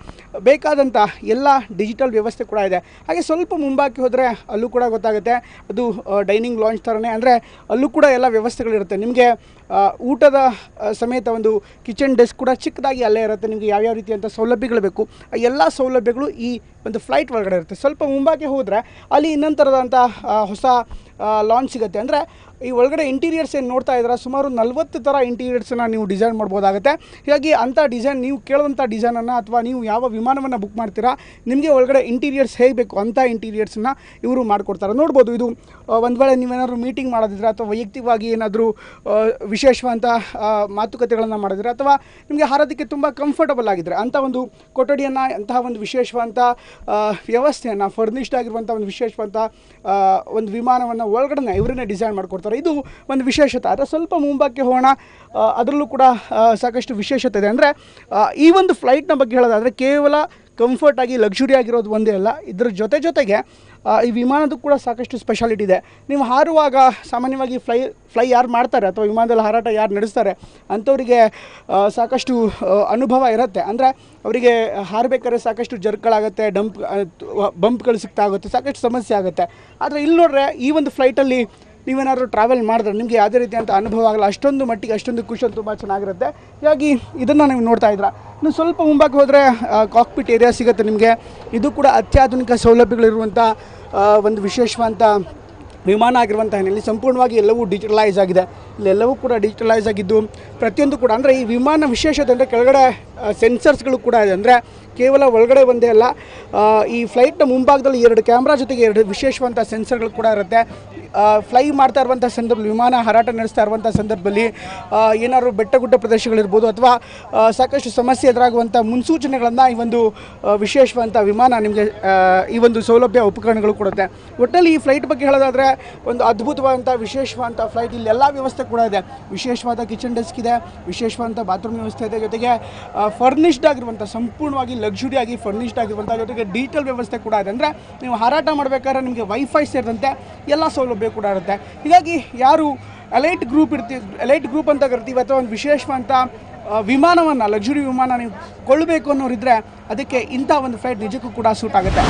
ಬೇಕಾದಂಥ ಎಲ್ಲ ಡಿಜಿಟಲ್ ವ್ಯವಸ್ಥೆ ಕೂಡ ಇದೆ. ಹಾಗೆ ಸ್ವಲ್ಪ ಮುಂಬಾಕಿ ಹೋದರೆ ಅಲ್ಲೂ ಕೂಡ ಗೊತ್ತಾಗುತ್ತೆ, ಅದು ಡೈನಿಂಗ್ ಲಾಂಚ್ ಥರನೇ. ಅಂದರೆ ಅಲ್ಲೂ ಕೂಡ ಎಲ್ಲ ವ್ಯವಸ್ಥೆಗಳಿರುತ್ತೆ. ನಿಮಗೆ ಊಟದ ಸಮೇತ ಒಂದು ಕಿಚನ್ ಡೆಸ್ಕ್ ಕೂಡ ಚಿಕ್ಕದಾಗಿ ಅಲ್ಲೇ ಇರುತ್ತೆ. ನಿಮಗೆ ಯಾವ್ಯಾವ ರೀತಿಯಂಥ ಸೌಲಭ್ಯಗಳು ಬೇಕು ಆ ಎಲ್ಲ ಸೌಲಭ್ಯಗಳು ಈ ಒಂದು ಫ್ಲೈಟ್ ಒಳಗಡೆ ಇರುತ್ತೆ. ಸ್ವಲ್ಪ ಮುಂಬಾಗಿ ಹೋದರೆ ಅಲ್ಲಿ ಇನ್ನೊಂದು ಥರದಂಥ ಹೊಸ ಲಾಂಚ್ ಸಿಗುತ್ತೆ. ಅಂದರೆ ಈ ಒಳಗಡೆ ಇಂಟೀರಿಯರ್ಸ್ ಏನು ನೋಡ್ತಾ ಇದ್ದೀರಾ, ಸುಮಾರು 40 ಥರ ಇಂಟೀರಿಯರ್ಸನ್ನು ನೀವು ಡಿಸೈನ್ ಮಾಡ್ಬೋದಾಗುತ್ತೆ. ಹೀಗಾಗಿ ಅಂಥ ಡಿಸೈನ್, ನೀವು ಕೇಳುವಂಥ ಡಿಸೈನನ್ನು ಅಥವಾ ನೀವು ಯಾವ ವಿಮಾನವನ್ನು ಬುಕ್ ಮಾಡ್ತೀರಾ, ನಿಮಗೆ ಒಳಗಡೆ ಇಂಟೀರಿಯರ್ಸ್ ಹೇಗೆ ಬೇಕು ಅಂಥ ಇಂಟೀರಿಯರ್ಸನ್ನು ಇವರು ಮಾಡಿಕೊಡ್ತಾರೆ. ನೋಡ್ಬೋದು, ಇದು ಒಂದು ವೇಳೆ ನೀವೇನಾದರೂ ಮೀಟಿಂಗ್ ಮಾಡೋದಿದ್ರೆ ಅಥವಾ ವೈಯಕ್ತಿಕವಾಗಿ ಏನಾದರೂ ವಿಶೇಷವಾದಂಥ ಮಾತುಕತೆಗಳನ್ನು ಮಾಡಿದ್ರೆ ಅಥವಾ ನಿಮಗೆ ಹಾರೋದಕ್ಕೆ ತುಂಬ ಕಂಫರ್ಟಬಲ್ ಆಗಿದ್ದರೆ ಅಂಥ ಒಂದು ಕೊಠಡಿಯನ್ನು, ಅಂತಹ ಒಂದು ವಿಶೇಷವಾದಂಥ ವ್ಯವಸ್ಥೆಯನ್ನು, ಫರ್ನಿಷ್ಡ್ ಆಗಿರುವಂಥ ಒಂದು ವಿಶೇಷವಾದಂಥ ಒಂದು ವಿಮಾನವನ್ನು ಒಳಗಡೆ ಇವರನ್ನೇ ಡಿಸೈನ್ ಮಾಡಿಕೊಡ್ತಾರೆ. ಇದು ಒಂದು ವಿಶೇಷತೆ. ಆದರೆ ಸ್ವಲ್ಪ ಮುಂಬಕ್ಕೆ ಹೋಗೋಣ, ಅದರಲ್ಲೂ ಕೂಡ ಸಾಕಷ್ಟು ವಿಶೇಷತೆ ಇದೆ. ಅಂದರೆ ಈ ಒಂದು ಫ್ಲೈಟ್ನ ಬಗ್ಗೆ ಹೇಳೋದಾದರೆ ಕೇವಲ ಕಂಫರ್ಟಾಗಿ ಲಕ್ಸುರಿ ಆಗಿರೋದು ಒಂದೇ ಅಲ್ಲ, ಇದರ ಜೊತೆಗೆ ಈ ವಿಮಾನದ ಕೂಡ ಸಾಕಷ್ಟು ಸ್ಪೆಷಾಲಿಟಿ ಇದೆ. ನೀವು ಹಾರುವಾಗ ಸಾಮಾನ್ಯವಾಗಿ ಫ್ಲೈ ಯಾರು ಮಾಡ್ತಾರೆ ಅಥವಾ ವಿಮಾನದಲ್ಲಿ ಹಾರಾಟ ಯಾರು ನಡೆಸ್ತಾರೆ ಅಂಥವರಿಗೆ ಸಾಕಷ್ಟು ಅನುಭವ ಇರುತ್ತೆ. ಅಂದರೆ ಅವರಿಗೆ ಹಾರಬೇಕಾದ್ರೆ ಸಾಕಷ್ಟು ಜರ್ಕ್ಗಳಾಗುತ್ತೆ, ಬಂಪ್ಗಳು ಸಿಗ್ತಾ ಆಗುತ್ತೆ, ಸಾಕಷ್ಟು ಸಮಸ್ಯೆ ಆಗುತ್ತೆ. ಆದರೆ ಇಲ್ಲಿ ನೋಡ್ರೆ ಈ ಒಂದು ಫ್ಲೈಟಲ್ಲಿ ನೀವೇನಾದರೂ ಟ್ರಾವೆಲ್ ಮಾಡಿದ್ರೆ ನಿಮಗೆ ಯಾವುದೇ ರೀತಿಯಂಥ ಅನುಭವ ಆಗಲ್ಲ. ಅಷ್ಟೊಂದು ಮಟ್ಟಿಗೆ ಅಷ್ಟೊಂದು ಕುಶನ್ ತುಂಬ ಚೆನ್ನಾಗಿರುತ್ತೆ. ಹೀಗಾಗಿ ಇದನ್ನು ನೀವು ನೋಡ್ತಾ ಇದ್ದೀರಾ. ಇನ್ನು ಸ್ವಲ್ಪ ಮುಂಬಕ್ಕೆ ಹೋದರೆ ಕಾಕ್ಪಿಟ್ ಏರಿಯಾ ಸಿಗುತ್ತೆ ನಿಮಗೆ. ಇದು ಕೂಡ ಅತ್ಯಾಧುನಿಕ ಸೌಲಭ್ಯಗಳಿರುವಂಥ ಒಂದು ವಿಶೇಷವಾದಂಥ ವಿಮಾನ ಆಗಿರುವಂಥ ಹಿನ್ನೆಲೆ ಸಂಪೂರ್ಣವಾಗಿ ಎಲ್ಲವೂ ಡಿಜಿಟಲೈಸ್ ಆಗಿದೆ. ಇಲ್ಲೆಲ್ಲವೂ ಕೂಡ ಡಿಜಿಟಲೈಸ್ ಆಗಿದ್ದು ಪ್ರತಿಯೊಂದು ಕೂಡ, ಅಂದರೆ ಈ ವಿಮಾನ ವಿಶೇಷತೆ ಅಂದರೆ ಕೆಳಗಡೆ ಸೆನ್ಸರ್ಸ್ಗಳು ಕೂಡ ಇದೆ. ಅಂದರೆ ಕೇವಲ ಒಳಗಡೆ ಒಂದೇ ಅಲ್ಲ, ಈ ಫ್ಲೈಟ್ನ ಮುಂಭಾಗದಲ್ಲಿ 2 ಕ್ಯಾಮ್ರಾ ಜೊತೆಗೆ 2 ವಿಶೇಷವಾದಂಥ ಸೆನ್ಸರ್ಗಳು ಕೂಡ ಇರುತ್ತೆ. ಫ್ಲೈ ಮಾಡ್ತಾ ಇರುವಂಥ ಸಂದರ್ಭದಲ್ಲಿ, ವಿಮಾನ ಹಾರಾಟ ನಡೆಸ್ತಾ ಇರುವಂಥ ಸಂದರ್ಭದಲ್ಲಿ ಏನಾದರೂ ಬೆಟ್ಟಗುಡ್ಡ ಪ್ರದೇಶಗಳಿರ್ಬೋದು ಅಥವಾ ಸಾಕಷ್ಟು ಸಮಸ್ಯೆ ಎದುರಾಗುವಂಥ ಮುನ್ಸೂಚನೆಗಳನ್ನು ಈ ಒಂದು ವಿಶೇಷವಾದಂಥ ವಿಮಾನ ನಿಮಗೆ ಈ ಒಂದು ಸೌಲಭ್ಯ ಉಪಕರಣಗಳು ಕೊಡುತ್ತೆ. ಒಟ್ಟಲ್ಲಿ ಈ ಫ್ಲೈಟ್ ಬಗ್ಗೆ ಹೇಳೋದಾದರೆ ಒಂದು ಅದ್ಭುತವಾದಂಥ ವಿಶೇಷವಾದಂಥ ಫ್ಲೈಟ್. ಇಲ್ಲಿ ಎಲ್ಲ ವ್ಯವಸ್ಥೆ ಕೂಡ ಇದೆ. ವಿಶೇಷವಾದ ಕಿಚನ್ ಡೆಸ್ಕ್ ಇದೆ, ವಿಶೇಷವಾದಂಥ ಬಾತ್ರೂಮ್ ವ್ಯವಸ್ಥೆ ಇದೆ, ಜೊತೆಗೆ ಫರ್ನಿಷ್ಡ್ ಆಗಿರುವಂಥ, ಸಂಪೂರ್ಣವಾಗಿ ಲಕ್ಸುರಿಯಾಗಿ ಫರ್ನಿಷ್ಡ್ ಆಗಿರುವಂಥ, ಜೊತೆಗೆ ಡಿಜಿಟಲ್ ವ್ಯವಸ್ಥೆ ಕೂಡ ಇದೆ. ಅಂದರೆ ನೀವು ಹಾರಾಟ ಮಾಡಬೇಕಾದ್ರೆ ನಿಮಗೆ ವೈಫೈ ಸೇರಿದಂತೆ ಎಲ್ಲ ಸೌಲಭ್ಯ ಕೂಡ ಇರುತ್ತೆ. ಹೀಗಾಗಿ ಯಾರು ಎಲೈಟ್ ಗ್ರೂಪ್ ಅಂತ ಕರಿತೀವಿ ಅಥವಾ ಒಂದು ವಿಶೇಷವಾದಂಥ ವಿಮಾನವನ್ನು, ಲಕ್ಸುರಿ ವಿಮಾನ ನೀವು ಕೊಳ್ಳಬೇಕು ಅನ್ನೋರಿದ್ದರೆ ಅದಕ್ಕೆ ಇಂಥ ಒಂದು ಫ್ಲೈಟ್ ನಿಜಕ್ಕೂ ಕೂಡ ಸೂಟ್ ಆಗುತ್ತೆ.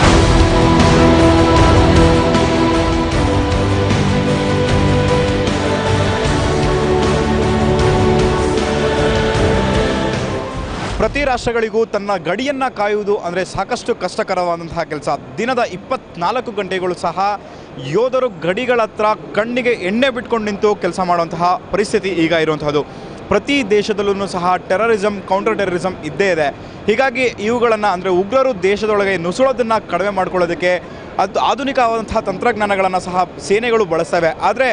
ಪ್ರತಿ ರಾಷ್ಟ್ರಗಳಿಗೂ ತನ್ನ ಗಡಿಯನ್ನು ಕಾಯುವುದು ಅಂದರೆ ಸಾಕಷ್ಟು ಕಷ್ಟಕರವಾದಂತಹ ಕೆಲಸ. ದಿನದ 24 ಗಂಟೆಗಳು ಸಹ ಯೋಧರು ಗಡಿಗಳ ಹತ್ರ ಕಣ್ಣಿಗೆ ಎಣ್ಣೆ ಬಿಟ್ಕೊಂಡು ನಿಂತು ಕೆಲಸ ಮಾಡುವಂತಹ ಪರಿಸ್ಥಿತಿ ಈಗ ಇರುವಂತಹದ್ದು. ಪ್ರತಿ ದೇಶದಲ್ಲೂ ಸಹ ಟೆರರಿಸಮ್, ಕೌಂಟರ್ ಟೆರರಿಸಮ್ ಇದ್ದೇ ಇದೆ. ಹೀಗಾಗಿ ಇವುಗಳನ್ನು ಅಂದರೆ ಉಗ್ರರು ದೇಶದೊಳಗೆ ನುಸುಳೋದನ್ನು ಕಡಿಮೆ ಮಾಡ್ಕೊಳ್ಳೋದಕ್ಕೆ ಆಧುನಿಕವಾದಂತಹ ತಂತ್ರಜ್ಞಾನಗಳನ್ನು ಸಹ ಸೇನೆಗಳು ಬಳಸ್ತವೆ. ಆದರೆ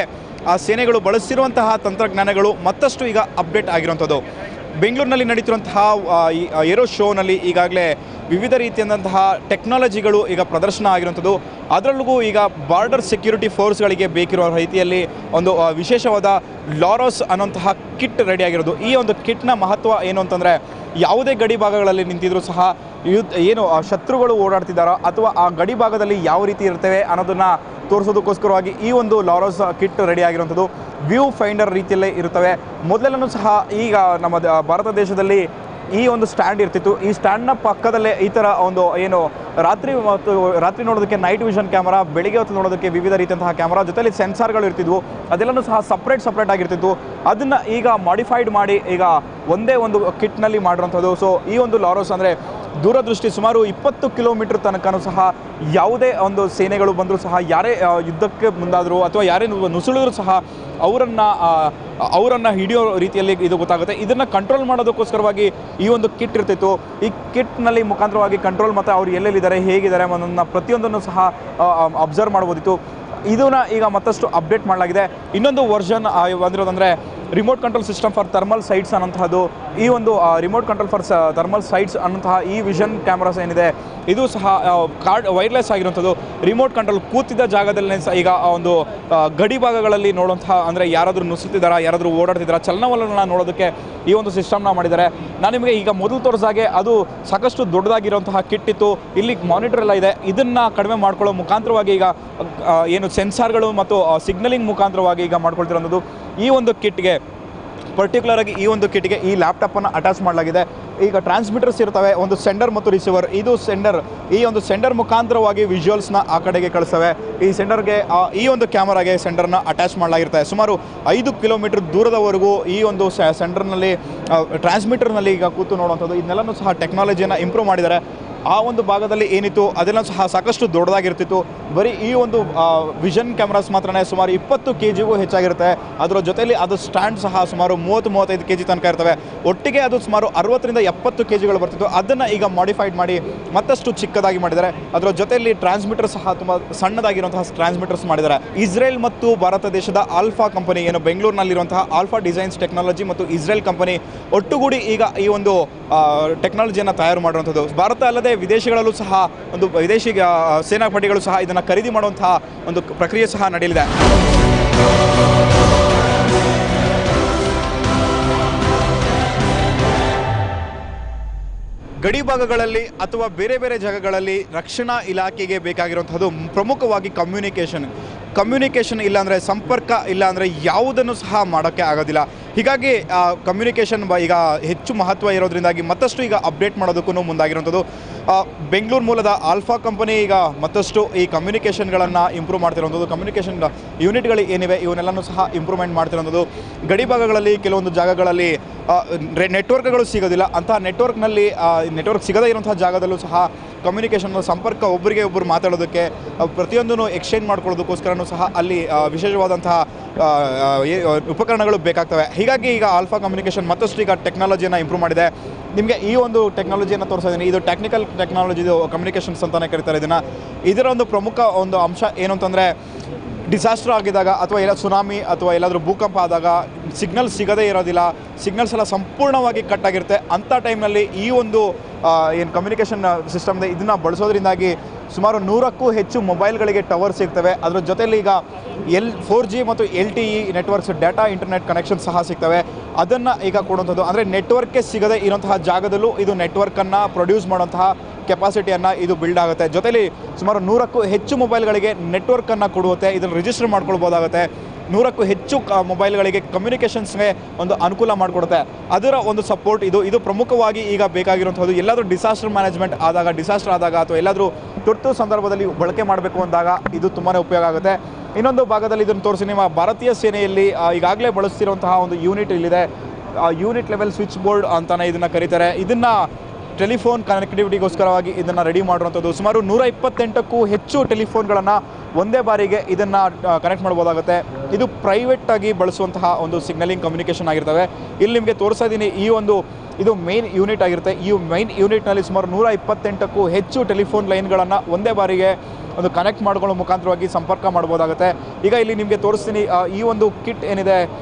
ಆ ಸೇನೆಗಳು ಬಳಸ್ತಿರುವಂತಹ ತಂತ್ರಜ್ಞಾನಗಳು ಮತ್ತಷ್ಟು ಈಗ ಅಪ್ಡೇಟ್ ಆಗಿರುವಂಥದ್ದು. ಬೆಂಗಳೂರಿನಲ್ಲಿ ನಡೀತಿರುವಂತಹ ಏರೋ ಶೋನಲ್ಲಿ ಈಗಾಗಲೇ ವಿವಿಧ ರೀತಿಯಾದಂತಹ ಟೆಕ್ನಾಲಜಿಗಳು ಈಗ ಪ್ರದರ್ಶನ ಆಗಿರುವಂಥದ್ದು. ಅದರಲ್ಲಿಗೂ ಈಗ ಬಾರ್ಡರ್ ಸೆಕ್ಯೂರಿಟಿ ಫೋರ್ಸ್ಗಳಿಗೆ ಬೇಕಿರುವ ರೀತಿಯಲ್ಲಿ ಒಂದು ವಿಶೇಷವಾದ ಲಾರೋಸ್ ಅನ್ನೋಂತಹ ಕಿಟ್ ರೆಡಿ ಆಗಿರೋದು. ಈ ಒಂದು ಕಿಟ್ನ ಮಹತ್ವ ಏನು ಅಂತಂದರೆ, ಯಾವುದೇ ಗಡಿ ಭಾಗಗಳಲ್ಲಿ ನಿಂತಿದ್ರೂ ಸಹ ಏನು ಶತ್ರುಗಳು ಓಡಾಡ್ತಿದ್ದಾರೋ ಅಥವಾ ಆ ಗಡಿ ಭಾಗದಲ್ಲಿ ಯಾವ ರೀತಿ ಇರ್ತವೆ ಅನ್ನೋದನ್ನು ತೋರಿಸೋದಕ್ಕೋಸ್ಕರವಾಗಿ ಈ ಒಂದು ಲಾರೋಸ್ ಕಿಟ್ ರೆಡಿ ಆಗಿರುವಂಥದ್ದು. ವ್ಯೂ ಫೈಂಡರ್ ರೀತಿಯಲ್ಲೇ ಇರುತ್ತವೆ. ಮೊದಲೆಲ್ಲೂ ಸಹ ಈಗ ನಮ್ಮ ಭಾರತ ದೇಶದಲ್ಲಿ ಈ ಒಂದು ಸ್ಟ್ಯಾಂಡ್ ಇರ್ತಿತ್ತು. ಈ ಸ್ಟ್ಯಾಂಡ್ನ ಪಕ್ಕದಲ್ಲೇ ಈ ಥರ ಒಂದು ಏನು ರಾತ್ರಿ ನೋಡೋದಕ್ಕೆ ನೈಟ್ ವಿಷನ್ ಕ್ಯಾಮರಾ, ಬೆಳಿಗ್ಗೆ ಹೊತ್ತು ನೋಡೋದಕ್ಕೆ ವಿವಿಧ ರೀತಿಯಂತಹ ಕ್ಯಾಮರಾ, ಜೊತೆಲಿ ಸೆನ್ಸಾರ್ಗಳು ಇರ್ತಿದ್ವು. ಅದೆಲ್ಲನೂ ಸಹ ಸಪ್ರೇಟ್ ಆಗಿರ್ತಿತ್ತು. ಅದನ್ನು ಈಗ ಮಾಡಿಫೈಡ್ ಮಾಡಿ ಈಗ ಒಂದೇ ಒಂದು ಕಿಟ್ನಲ್ಲಿ ಮಾಡಿರೋಂಥದ್ದು. ಸೊ ಈ ಒಂದು ಲಾರೋಸ್ ಅಂದರೆ ದೂರದೃಷ್ಟಿ, ಸುಮಾರು 20 ಕಿಲೋಮೀಟರ್ ತನಕನೂ ಸಹ ಯಾವುದೇ ಒಂದು ಸೇನೆಗಳು ಬಂದರೂ ಸಹ, ಯಾರೇ ಯುದ್ಧಕ್ಕೆ ಮುಂದಾದರೂ ಅಥವಾ ಯಾರೇ ನುಸುಳಿದ್ರು ಸಹ ಅವರನ್ನು ಹಿಡಿಯೋ ರೀತಿಯಲ್ಲಿ ಇದು ಗೊತ್ತಾಗುತ್ತೆ. ಇದನ್ನು ಕಂಟ್ರೋಲ್ ಮಾಡೋದಕ್ಕೋಸ್ಕರವಾಗಿ ಈ ಒಂದು ಕಿಟ್ ಇರ್ತಿತ್ತು. ಈ ಕಿಟ್ನಲ್ಲಿ ಮುಖಾಂತರವಾಗಿ ಕಂಟ್ರೋಲ್ ಮತ್ತು ಅವ್ರು ಎಲ್ಲೆಲ್ಲಿದ್ದಾರೆ, ಹೇಗಿದ್ದಾರೆ ಅನ್ನೋದನ್ನು ಪ್ರತಿಯೊಂದನ್ನು ಸಹ ಅಬ್ಸರ್ವ್ ಮಾಡ್ಬೋದಿತ್ತು. ಇದನ್ನು ಈಗ ಮತ್ತಷ್ಟು ಅಪ್ಡೇಟ್ ಮಾಡಲಾಗಿದೆ. ಇನ್ನೊಂದು ವರ್ಷನ್ ಬಂದಿರೋದಂದರೆ remote control system for thermal sights ಅನ್ನೋಂಥದ್ದು. ಈ ಒಂದು remote control for thermal sights ಅನ್ನೋಂತಹ ಈ ವಿಷನ್ ಕ್ಯಾಮ್ರಾಸ್ ಏನಿದೆ, ಇದು ಸಹ ವೈರ್ಲೆಸ್ ಆಗಿರುವಂಥದ್ದು. ರಿಮೋಟ್ ಕಂಟ್ರೋಲ್ ಕೂತಿದ್ದ ಜಾಗದಲ್ಲೇ ಸಹ ಈಗ ಒಂದು ಗಡಿ ಭಾಗಗಳಲ್ಲಿ ನೋಡುವಂತಹ, ಅಂದರೆ ಯಾರಾದರೂ ನುಸುತ್ತಿದ್ದಾರಾ, ಯಾರಾದರೂ ಓಡಾಡ್ತಿದ್ದಾರಾ, ಚಲನವಲನ ನೋಡೋದಕ್ಕೆ ಈ ಒಂದು ಸಿಸ್ಟಮ್ನ ಮಾಡಿದ್ದಾರೆ. ನಾನು ನಿಮಗೆ ಈಗ ಮೊದಲು ತೋರಿಸಾಗೆ ಅದು ಸಾಕಷ್ಟು ದೊಡ್ಡದಾಗಿರುವಂತಹ ಕಿಟ್ ಇತ್ತು. ಇಲ್ಲಿ ಮಾನಿಟರ್ ಎಲ್ಲ ಇದೆ. ಇದನ್ನು ಕಡಿಮೆ ಮಾಡ್ಕೊಳ್ಳೋ ಮುಖಾಂತರವಾಗಿ ಈಗ ಏನು ಸೆನ್ಸಾರ್ಗಳು ಮತ್ತು ಸಿಗ್ನಲಿಂಗ್ ಮುಖಾಂತರವಾಗಿ ಈಗ ಮಾಡ್ಕೊಳ್ತಿರೋದು. ಈ ಒಂದು ಕಿಟ್ಗೆ ಪರ್ಟಿಕ್ಯುಲರ್ ಆಗಿ ಈ ಒಂದು ಕಿಟ್ಗೆ ಈ ಲ್ಯಾಪ್ಟಾಪನ್ನು ಅಟ್ಯಾಚ್ ಮಾಡಲಾಗಿದೆ. ಈಗ ಟ್ರಾನ್ಸ್ಮಿಟರ್ಸ್ ಇರ್ತವೆ, ಒಂದು ಸೆಂಡರ್ ಮತ್ತು ರಿಸೀವರ್. ಇದು ಸೆಂಡರ್, ಈ ಒಂದು ಸೆಂಡರ್ ಮುಖಾಂತರವಾಗಿ ವಿಜುವಲ್ಸ್ನ ಆ ಕಡೆಗೆ ಕಳಿಸ್ತವೆ. ಈ ಸೆಂಡರ್ಗೆ ಈ ಒಂದು ಕ್ಯಾಮರಾಗೆ ಸೆಂಡರ್ನ ಅಟ್ಯಾಚ್ ಮಾಡಲಾಗಿರ್ತದೆ. ಸುಮಾರು 5 ಕಿಲೋಮೀಟರ್ ದೂರದವರೆಗೂ ಈ ಒಂದು ಸೆಂಡರ್ನಲ್ಲಿ ಟ್ರಾನ್ಸ್ಮಿಟರ್ನಲ್ಲಿ ಈಗ ಕೂತು ನೋಡುವಂಥದ್ದು. ಇದನ್ನೆಲ್ಲನೂ ಸಹ ಟೆಕ್ನಾಲಜಿಯನ್ನು ಇಂಪ್ರೂವ್ ಮಾಡಿದ್ದಾರೆ. ಆ ಒಂದು ಭಾಗದಲ್ಲಿ ಏನಿತ್ತು ಅದೆಲ್ಲ ಸಹ ಸಾಕಷ್ಟು ದೊಡ್ಡದಾಗಿರ್ತಿತ್ತು. ಬರೀ ಈ ಒಂದು ವಿಷನ್ ಕ್ಯಾಮ್ರಾಸ್ ಮಾತ್ರನೇ ಸುಮಾರು 20 kgಗೂ ಹೆಚ್ಚಾಗಿರುತ್ತೆ. ಅದರ ಜೊತೆಯಲ್ಲಿ ಅದು ಸ್ಟ್ಯಾಂಡ್ ಸಹ ಸುಮಾರು 30-35 kg ತನಕ ಇರ್ತವೆ. ಒಟ್ಟಿಗೆ ಅದು ಸುಮಾರು 60ರಿಂದ 70 kgಗಳು ಬರ್ತಿತ್ತು. ಅದನ್ನು ಈಗ ಮಾಡಿಫೈಡ್ ಮಾಡಿ ಮತ್ತಷ್ಟು ಚಿಕ್ಕದಾಗಿ ಮಾಡಿದ್ದಾರೆ. ಅದರ ಜೊತೆಯಲ್ಲಿ ಟ್ರಾನ್ಸ್ಮಿಟರ್ ಸಹ ತುಂಬ ಸಣ್ಣದಾಗಿರುವಂತಹ ಟ್ರಾನ್ಸ್ಮಿಟರ್ಸ್ ಮಾಡಿದ್ದಾರೆ. ಇಸ್ರೇಲ್ ಮತ್ತು ಭಾರತ ದೇಶದ ಆಲ್ಫಾ ಕಂಪನಿ ಏನು ಬೆಂಗಳೂರಿನಲ್ಲಿರುವಂತಹ ಆಲ್ಫಾ ಡಿಸೈನ್ಸ್ ಟೆಕ್ನಾಲಜಿ ಮತ್ತು ಇಸ್ರೇಲ್ ಕಂಪನಿ ಒಟ್ಟುಗೂಡಿ ಈಗ ಈ ಒಂದು ಟೆಕ್ನಾಲಜಿಯನ್ನು ತಯಾರು ಮಾಡುವಂಥದ್ದು. ಭಾರತ ಅಲ್ಲದೆ ವಿದೇಶಗಳಲ್ಲೂ ಸಹ ಒಂದು ವಿದೇಶಿ ಸೇನಾಪಡೆಗಳು ಸಹ ಇದನ್ನು ಖರೀದಿ ಮಾಡುವಂತಹ ಒಂದು ಪ್ರಕ್ರಿಯೆ ಸಹ ನಡೆಯಲಿದೆ. ಗಡಿ ಭಾಗಗಳಲ್ಲಿ ಅಥವಾ ಬೇರೆ ಬೇರೆ ಜಾಗಗಳಲ್ಲಿ ರಕ್ಷಣಾ ಇಲಾಖೆಗೆ ಬೇಕಾಗಿರುವಂಥದ್ದು ಪ್ರಮುಖವಾಗಿ ಕಮ್ಯುನಿಕೇಷನ್ ಇಲ್ಲಾಂದರೆ ಸಂಪರ್ಕ ಇಲ್ಲ ಅಂದರೆ ಯಾವುದನ್ನು ಸಹ ಮಾಡೋಕ್ಕೆ ಆಗೋದಿಲ್ಲ. ಹೀಗಾಗಿ ಕಮ್ಯುನಿಕೇಷನ್ ಈಗ ಹೆಚ್ಚು ಮಹತ್ವ ಇರೋದ್ರಿಂದಾಗಿ ಮತ್ತಷ್ಟು ಈಗ ಅಪ್ಡೇಟ್ ಮಾಡೋದಕ್ಕೂ ಮುಂದಾಗಿರುವಂಥದ್ದು. ಬೆಂಗಳೂರು ಮೂಲದ ಆಲ್ಫಾ ಕಂಪನಿ ಈಗ ಮತ್ತಷ್ಟು ಈ ಕಮ್ಯುನಿಕೇಷನ್ಗಳನ್ನು ಇಂಪ್ರೂವ್ ಮಾಡ್ತಿರೋಂಥದ್ದು. ಕಮ್ಯುನಿಕೇಷನ್ ಯೂನಿಟ್ಗಳು ಏನಿವೆ ಇವನ್ನೆಲ್ಲನೂ ಸಹ ಇಂಪ್ರೂವ್ಮೆಂಟ್ ಮಾಡ್ತಿರೋಂಥದ್ದು. ಗಡಿ ಭಾಗಗಳಲ್ಲಿ ಕೆಲವೊಂದು ಜಾಗಗಳಲ್ಲಿ ನೆಟ್ವರ್ಕ್ಗಳು ಸಿಗೋದಿಲ್ಲ. ಅಂತಹ ನೆಟ್ವರ್ಕ್ ಸಿಗದೇ ಇರುವಂಥ ಜಾಗದಲ್ಲೂ ಸಹ ಕಮ್ಯುನಿಕೇಷನ್ ಸಂಪರ್ಕ ಒಬ್ಬರಿಗೆ ಒಬ್ಬರು ಮಾತಾಡೋದಕ್ಕೆ ಪ್ರತಿಯೊಂದನ್ನು ಎಕ್ಸ್ಚೇಂಜ್ ಮಾಡ್ಕೊಳ್ಳೋದಕ್ಕೋಸ್ಕರನೂ ಸಹ ಅಲ್ಲಿ ವಿಶೇಷವಾದಂತಹ ಉಪಕರಣಗಳು ಬೇಕಾಗ್ತವೆ. ಹೀಗಾಗಿ ಈಗ ಆಲ್ಫಾ ಕಮ್ಯುನಿಕೇಷನ್ ಮತ್ತಷ್ಟು ಈಗ ಟೆಕ್ನಾಲಜಿಯನ್ನು ಇಂಪ್ರೂವ್ ಮಾಡಿದೆ. ನಿಮಗೆ ಈ ಒಂದು ಟೆಕ್ನಾಲಜಿಯನ್ನು ತೋರಿಸಿದ್ದೀನಿ. ಇದು ಟೆಕ್ನಿಕಲ್ ಟೆಕ್ನಾಲಜಿದು ಕಮ್ಯುನಿಕೇಷನ್ಸ್ ಅಂತಲೇ ಕರೀತಾರೆ ಇದನ್ನು. ಇದರ ಒಂದು ಪ್ರಮುಖ ಒಂದು ಅಂಶ ಏನು ಅಂತಂದರೆ ಡಿಸಾಸ್ಟರ್ ಆಗಿದಾಗ ಅಥವಾ ಎಲ್ಲ ಸುನಾಮಿ ಅಥವಾ ಎಲ್ಲಾದರೂ ಭೂಕಂಪ ಆದಾಗ ಸಿಗ್ನಲ್ ಸಿಗದೇ ಇರೋದಿಲ್ಲ. ಸಿಗ್ನಲ್ಸ್ ಎಲ್ಲ ಸಂಪೂರ್ಣವಾಗಿ ಕಟ್ ಆಗಿರುತ್ತೆ. ಅಂಥ ಟೈಮ್ನಲ್ಲಿ ಈ ಒಂದು ಏನು ಕಮ್ಯುನಿಕೇಷನ್ ಸಿಸ್ಟಮ್ ಇದೆ ಇದನ್ನು ಬಳಸೋದ್ರಿಂದಾಗಿ ಸುಮಾರು 100ಕ್ಕೂ ಹೆಚ್ಚು ಮೊಬೈಲ್ಗಳಿಗೆ ಟವರ್ ಸಿಗ್ತವೆ. ಅದರ ಜೊತೆಯಲ್ಲಿ ಈಗ 4G ಮತ್ತು LTE networks data internet connection ಸಹ ಸಿಗ್ತವೆ. ಅದನ್ನು ಈಗ ಕೊಡುವಂಥದ್ದು ಅಂದರೆ ನೆಟ್ವರ್ಕ್ಗೆ ಸಿಗದೇ ಇರುವಂತಹ ಜಾಗದಲ್ಲೂ ಇದು ನೆಟ್ವರ್ಕನ್ನು ಪ್ರೊಡ್ಯೂಸ್ ಮಾಡುವಂತಹ ಕೆಪಾಸಿಟಿಯನ್ನು ಇದು ಬಿಲ್ಡ್ ಆಗುತ್ತೆ. ಜೊತೆಲಿ ಸುಮಾರು 100ಕ್ಕೂ ಹೆಚ್ಚು ಮೊಬೈಲ್ಗಳಿಗೆ ನೆಟ್ವರ್ಕನ್ನು ಕೊಡುತ್ತೆ. ಇದನ್ನು ರಿಜಿಸ್ಟರ್ ಮಾಡ್ಕೊಳ್ಬೋದಾಗುತ್ತೆ. 100ಕ್ಕೂ ಹೆಚ್ಚು ಮೊಬೈಲ್ಗಳಿಗೆ ಕಮ್ಯುನಿಕೇಷನ್ಸ್ಗೆ ಒಂದು ಅನುಕೂಲ ಮಾಡಿಕೊಡುತ್ತೆ. ಅದರ ಒಂದು ಸಪೋರ್ಟ್ ಇದು ಪ್ರಮುಖವಾಗಿ ಈಗ ಬೇಕಾಗಿರುವಂಥದ್ದು. ಎಲ್ಲಾದರೂ ಡಿಸಾಸ್ಟರ್ ಆದಾಗ ಅಥವಾ ಎಲ್ಲಾದರೂ ತುರ್ತು ಸಂದರ್ಭದಲ್ಲಿ ಬಳಕೆ ಮಾಡಬೇಕು ಅಂದಾಗ ಇದು ತುಂಬಾ ಉಪಯೋಗ ಆಗುತ್ತೆ. ಇನ್ನೊಂದು ಭಾಗದಲ್ಲಿ ಇದನ್ನು ತೋರಿಸಿ ನಿಮ್ಮ ಭಾರತೀಯ ಸೇನೆಯಲ್ಲಿ ಈಗಾಗಲೇ ಬಳಸ್ತಿರುವಂತಹ ಒಂದು ಯೂನಿಟ್ ಇಲ್ಲಿದೆ. ಯೂನಿಟ್ ಲೆವೆಲ್ ಸ್ವಿಚ್ ಬೋರ್ಡ್ ಅಂತಲೇ ಇದನ್ನು ಕರೀತಾರೆ. ಇದನ್ನು ಟೆಲಿಫೋನ್ ಕನೆಕ್ಟಿವಿಟಿಗೋಸ್ಕರವಾಗಿ ಇದನ್ನು ರೆಡಿ ಮಾಡುವಂಥದ್ದು. ಸುಮಾರು 128ಕ್ಕೂ ಹೆಚ್ಚು ಟೆಲಿಫೋನ್ಗಳನ್ನು ಒಂದೇ ಬಾರಿಗೆ ಇದನ್ನು ಕನೆಕ್ಟ್ ಮಾಡ್ಬೋದಾಗುತ್ತೆ. ಇದು ಪ್ರೈವೇಟಾಗಿ ಬಳಸುವಂತಹ ಒಂದು ಸಿಗ್ನಲಿಂಗ್ ಕಮ್ಯುನಿಕೇಷನ್ ಆಗಿರ್ತವೆ. ಇಲ್ಲಿ ನಿಮಗೆ ತೋರಿಸ್ತಾ ಇದ್ದೀನಿ. ಇದು ಮೇನ್ ಯೂನಿಟ್ ಆಗಿರುತ್ತೆ. ಈ ಮೇನ್ ಯೂನಿಟ್ನಲ್ಲಿ ಸುಮಾರು 128ಕ್ಕೂ ಹೆಚ್ಚು ಟೆಲಿಫೋನ್ ಲೈನ್ಗಳನ್ನು ಒಂದೇ ಬಾರಿಗೆ ಒಂದು ಕನೆಕ್ಟ್ ಮಾಡ್ಕೊಳ್ಳೋ ಮುಖಾಂತರವಾಗಿ ಸಂಪರ್ಕ ಮಾಡ್ಬೋದಾಗುತ್ತೆ. ಈಗ ಇಲ್ಲಿ ನಿಮಗೆ ತೋರಿಸ್ತೀನಿ. ಈ ಒಂದು ಕಿಟ್ ಏನಿದೆ